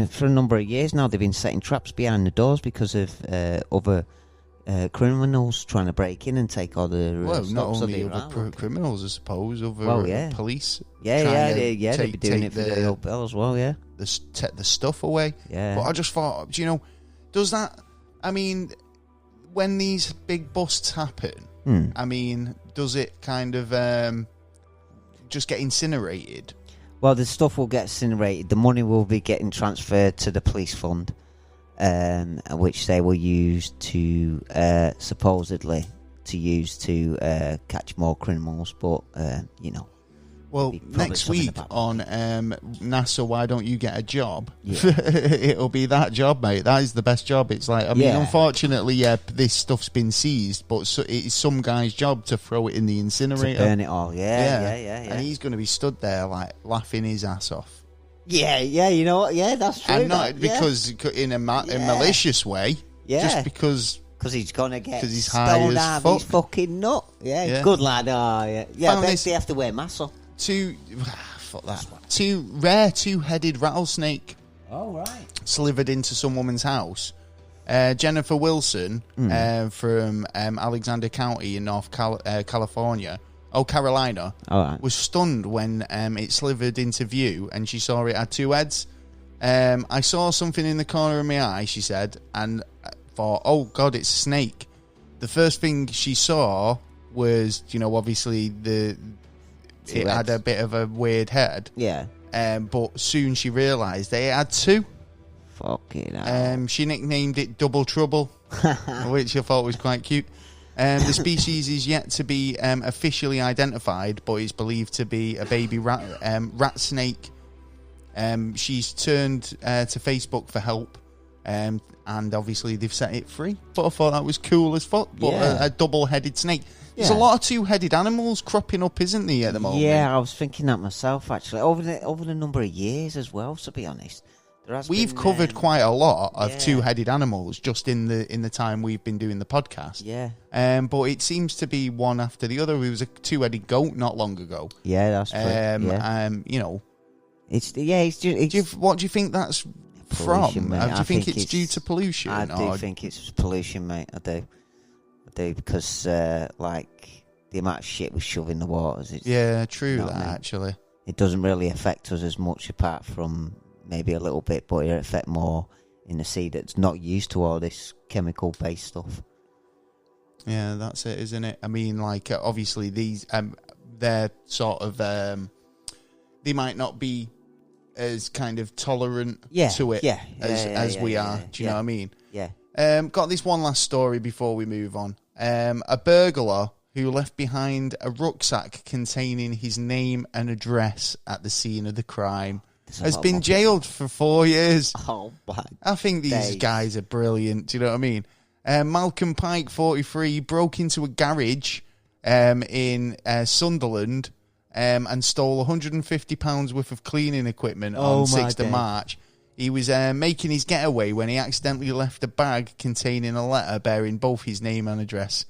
for a number of years now they've been setting traps behind the doors because of other criminals trying to break in and take all the not only other criminals, I suppose, other police. They'd be doing it for the old bill as well. Take the stuff away. But I just thought, does that? I mean, when these big busts happen, I mean, does it kind of just get incinerated? Well, the stuff will get incinerated. The money will be getting transferred to the police fund, which they will use to supposedly to catch more criminals. But well, next week on NASA, Why Don't You Get a Job? It'll be that job, mate. That is the best job. It's like, I mean, unfortunately, this stuff's been seized, but it's some guy's job to throw it in the incinerator, to burn it all. Yeah. And he's going to be stood there like laughing his ass off. Yeah, you know what? Yeah, that's true. And not because in a malicious way, just because he's gonna get he's high as fuck. His fucking nut. Yeah, good lad. Oh, yeah. I bet they have to wear muscle. Two rare 2-headed rattlesnake. Oh, right. Slithered into some woman's house. Jennifer Wilson from Alexander County in North Carolina, was stunned when it slithered into view and she saw it had 2 heads. I saw something in the corner of my eye, she said, and thought, oh God, it's a snake. The first thing she saw was, obviously it had a bit of a weird head. Yeah. But soon she realised it had 2. Fucking hell. She nicknamed it Double Trouble, which I thought was quite cute. The species is yet to be officially identified, but it's believed to be a baby rat snake. She's turned to Facebook for help, and obviously they've set it free. But I thought that was cool as fuck. But a double-headed snake. There's a lot of 2-headed animals cropping up, isn't there, at the moment? Yeah, I was thinking that myself, actually. Over the number of years as well, to be honest. We've covered quite a lot of 2-headed animals just in the time we've been doing the podcast. Yeah. But it seems to be one after the other. There was a 2-headed goat not long ago. Yeah, that's true. What do you think that's pollution, from? Do you think it's due to pollution? I do think it's pollution, mate. I do because the amount of shit we shove in the waters. True actually. It doesn't really affect us as much, apart from maybe a little bit, but it affects more in the sea that's not used to all this chemical-based stuff. Yeah, that's it, isn't it? I mean, obviously these they're sort of they might not be as kind of tolerant to it as we are. Do you know what I mean? Yeah. Got this one last story before we move on. A burglar who left behind a rucksack containing his name and address at the scene of the crime has been jailed for 4 years. Oh, my I think these guys are brilliant. Do you know what I mean? Malcolm Pike, 43, broke into a garage in Sunderland and stole £150 worth of cleaning equipment on 6th of March. He was making his getaway when he accidentally left a bag containing a letter bearing both his name and address.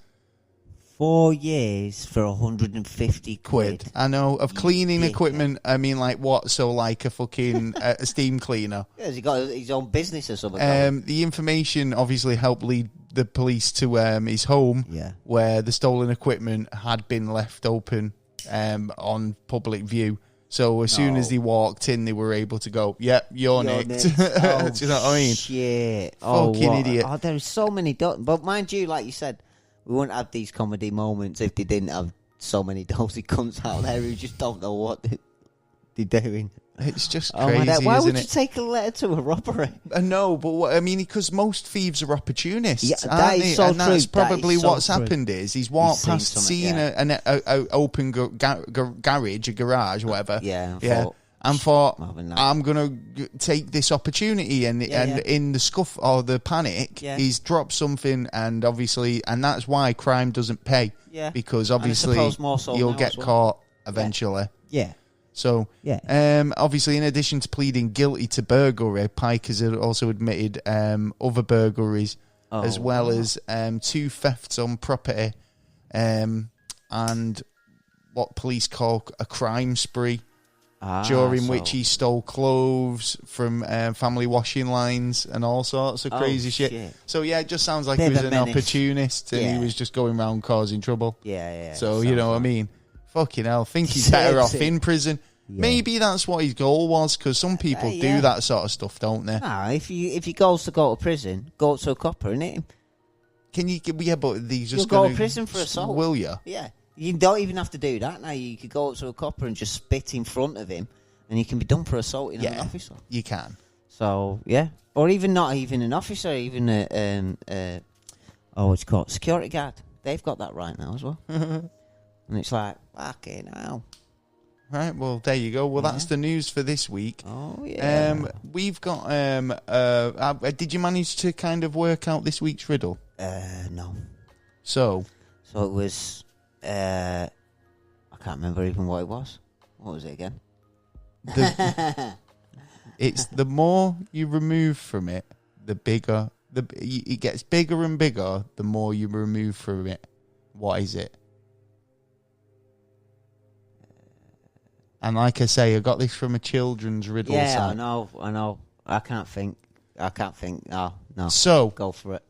4 years for 150 quid. I know. Of cleaning equipment, I mean, like what? So, like a fucking a steam cleaner. Yeah, has he got his own business or something? The information obviously helped lead the police to his home, where the stolen equipment had been left open on public view. So as soon as they walked in, they were able to go, yep, you're nicked. Oh, do you know what I mean? Shit. Fucking idiot. Oh, there's so many... But mind you, like you said, we wouldn't have these comedy moments if they didn't have so many dozy cunts out there who just don't know what they're doing. It's just crazy, Why isn't would you take a letter to a robbery? No, but I mean, because most thieves are opportunists. Yeah, that is so true. That's probably what's true. happened is he's walked past, seen an open garage, a garage, whatever. And thought, I'm going to take this opportunity. And in the scuff or the panic, he's dropped something. And obviously, and that's why crime doesn't pay. Yeah. Because obviously, you'll get caught eventually. Yeah. So, obviously, in addition to pleading guilty to burglary, Pike has also admitted other burglaries, as well as 2 thefts on property, and what police call a crime spree, during which he stole clothes from family washing lines and all sorts of crazy shit. So, it just sounds like he was an opportunist and he was just going around causing trouble. So, you know what I mean? Fucking hell, I think he's better off in prison. Yeah. Maybe that's what his goal was, because some people do that sort of stuff, don't they? Nah, if your goal's to go to prison, go to a copper and hit him. Can you? Yeah, but he's just going to go to prison for assault. Will you? Yeah, you don't even have to do that now. You could go up to a copper and just spit in front of him, and you can be done for assaulting an officer. You can. So or even not even an officer, even what's it called, security guard. They've got that right now as well. And it's like, fucking hell. Right, well, there you go. Well, that's the news for this week. Oh, yeah. We've got... did you manage to kind of work out this week's riddle? No. So it was... I can't remember even what it was. What was it again? It's the more you remove from it, the bigger... It gets bigger and bigger the more you remove from it. What is it? And like I say, I got this from a children's riddle site. I know. I can't think. No. So, go for it.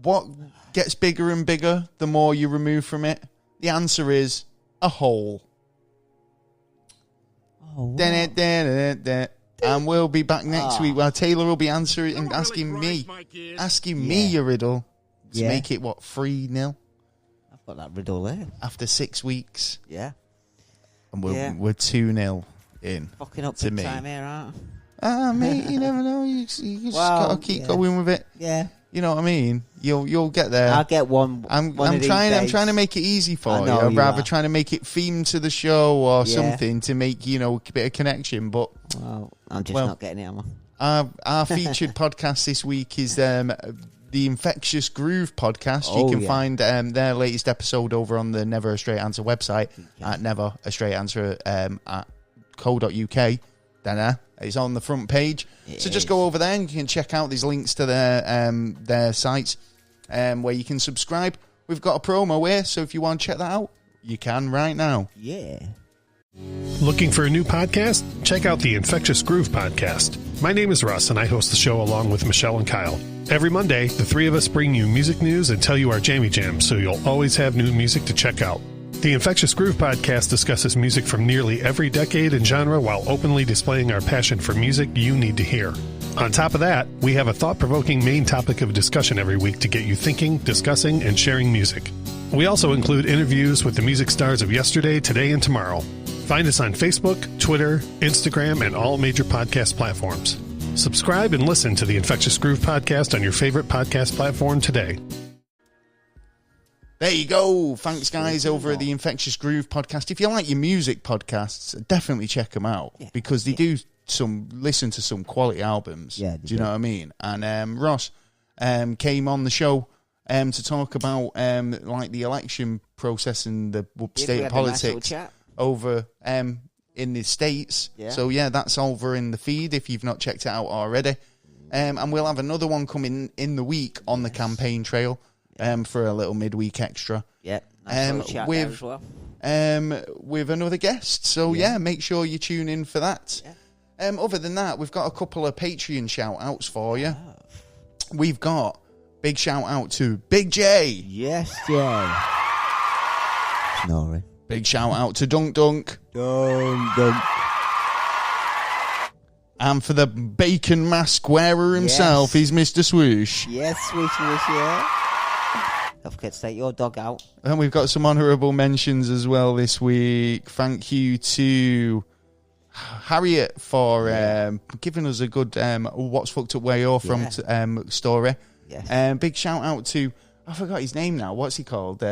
What gets bigger and bigger the more you remove from it? The answer is a hole. Oh, wow. And we'll be back next week where Taylor will be answering and asking me a riddle to make it, 3-0? I've got that riddle there. After 6 weeks. Yeah. And we're 2-0 in. Fucking up to big me. time here, aren't mate, you never know. You just got to keep going with it. Yeah. You know what I mean? You'll get there. I'll get one. I'm trying to make it easy for you. I'm rather trying to make it themed to the show or something to make a bit of connection. But I'm just not getting it, am I? Our featured podcast this week is the Infectious Groove podcast. You can find their latest episode over on the Never a Straight Answer website at Never a Straight Answer at co.uk. It's on the front page. So just go over there and you can check out these links to their sites where you can subscribe. We've got a promo here, so if you want to check that out, you can right now. Yeah. Looking for a new podcast? Check out the Infectious Groove podcast. My name is Russ, and I host the show along with Michelle and Kyle. Every Monday, the three of us bring you music news and tell you our jammy jams, so you'll always have new music to check out. The Infectious Groove podcast discusses music from nearly every decade and genre while openly displaying our passion for music you need to hear. On top of that, we have a thought-provoking main topic of discussion every week to get you thinking, discussing, and sharing music. We also include interviews with the music stars of yesterday, today, and tomorrow. Find us on Facebook, Twitter, Instagram, and all major podcast platforms. Subscribe and listen to the Infectious Groove podcast on your favorite podcast platform today. There you go. Thanks, guys, over at the Infectious Groove podcast. If you like your music podcasts, definitely check them out because they do listen to some quality albums. Yeah, do you know what I mean? And Ross came on the show to talk about like the election process and the state of politics over in the States. Yeah. So, that's over in the feed if you've not checked it out already. And we'll have another one coming in the week on the campaign trail. for a little midweek extra. Yeah. Nice with as well. With another guest. So yeah, make sure you tune in for that. Yeah. Other than that, we've got a couple of Patreon shout outs for you. We've got big shout out to Big J. Yes, Jay. Snoring. Big shout out to Dunk Dunk. Dunk. And for the bacon mask wearer himself, he's Mr. Swoosh. Yes, Swoosh, yeah. Don't forget to take your dog out. And we've got some honourable mentions as well this week. Thank you to Harriet for giving us a good What's Fucked Up Where You're From story. Yes. Big shout out to, I forgot his name now. What's he called?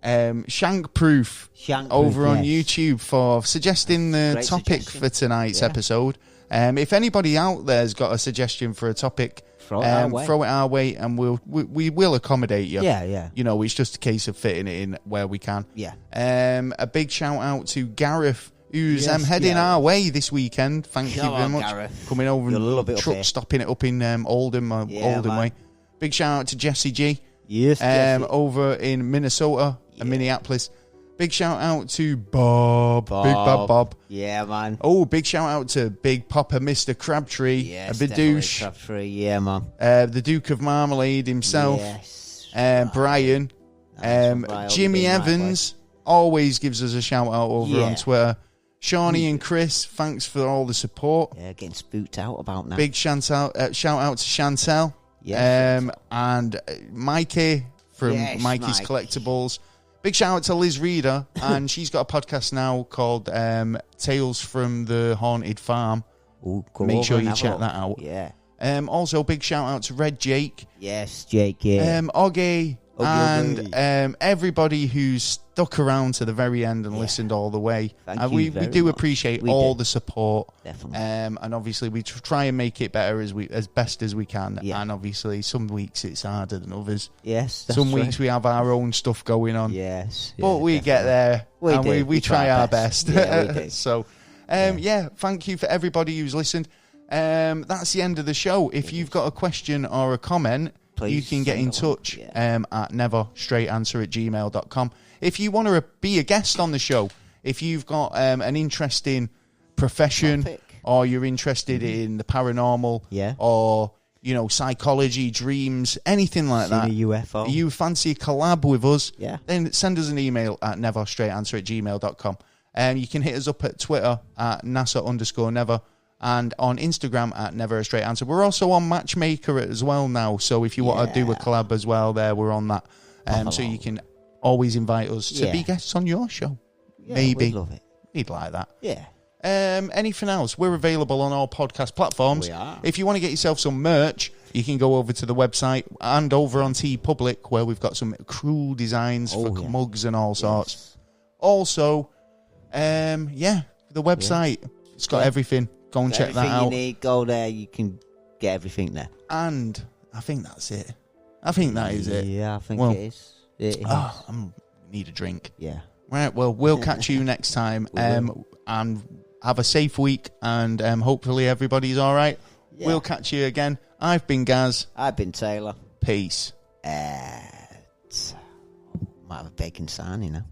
Shankproof over on YouTube for suggesting the topic for tonight's episode. If anybody out there's got a suggestion for a topic, throw it our way, and we will accommodate you. Yeah. You know, it's just a case of fitting it in where we can. Yeah. A big shout out to Gareth, who's heading our way this weekend. Thank you very much. Gareth. Coming over and truck stopping it up in Oldham way. Big shout out to Jesse G. Yes, over in Minnesota and Minneapolis. Big shout out to Bob. Big Bad Bob. Yeah, man. Oh, big shout out to Big Papa Mr. Crabtree. Yes, a Bidouche. Crabtree, yeah, man. The Duke of Marmalade himself. Yes. Brian. Jimmy Evans always gives us a shout out over on Twitter. Shawnee and Chris, thanks for all the support. Yeah, getting spooked out about now. Big shout out to Chantel. Yes. And Mikey from Mikey's Collectibles. Big shout out to Liz Reader, and she's got a podcast now called Tales from the Haunted Farm. Ooh, make sure you check that out. Yeah. Also, big shout out to Red Jake. Yes, Jake. Yeah. Oggy, and everybody who's stuck around to the very end and listened all the way. We do appreciate all the support. Definitely. And obviously we try and make it better as best as we can. Yeah. And obviously some weeks it's harder than others. Yes. Some weeks we have our own stuff going on. Yes. But we get there. We try our best. Yeah, we do. So thank you for everybody who's listened. That's the end of the show. If you've got a question or a comment, please, you can get in touch at neverstraightanswer@gmail.com. If you want to be a guest on the show, if you've got an interesting profession or you're interested in the paranormal or, psychology, dreams, anything like that. A UFO. You fancy a collab with us, then send us an email at neverstraightanswer@gmail.com. You can hit us up at Twitter at NASA_never. And on Instagram at Never a Straight Answer. We're also on Matchmaker as well now. So if you want to do a collab as well there, we're on that. So you can always invite us to be guests on your show. Yeah, maybe. We'd love it. We'd like that. Yeah. Anything else? We're available on all podcast platforms. We are. If you want to get yourself some merch, you can go over to the website and over on TeePublic where we've got some cool designs for mugs and all sorts. Also, the website. It's got everything. Go and check that out. Everything you need, go there. You can get everything there. And I think that's it. I think that is it. Yeah, I think it is. I need a drink. Yeah. Right, well, we'll catch you next time. And have a safe week. And hopefully everybody's all right. Yeah. We'll catch you again. I've been Gaz. I've been Taylor. Peace. Might have a bacon sign,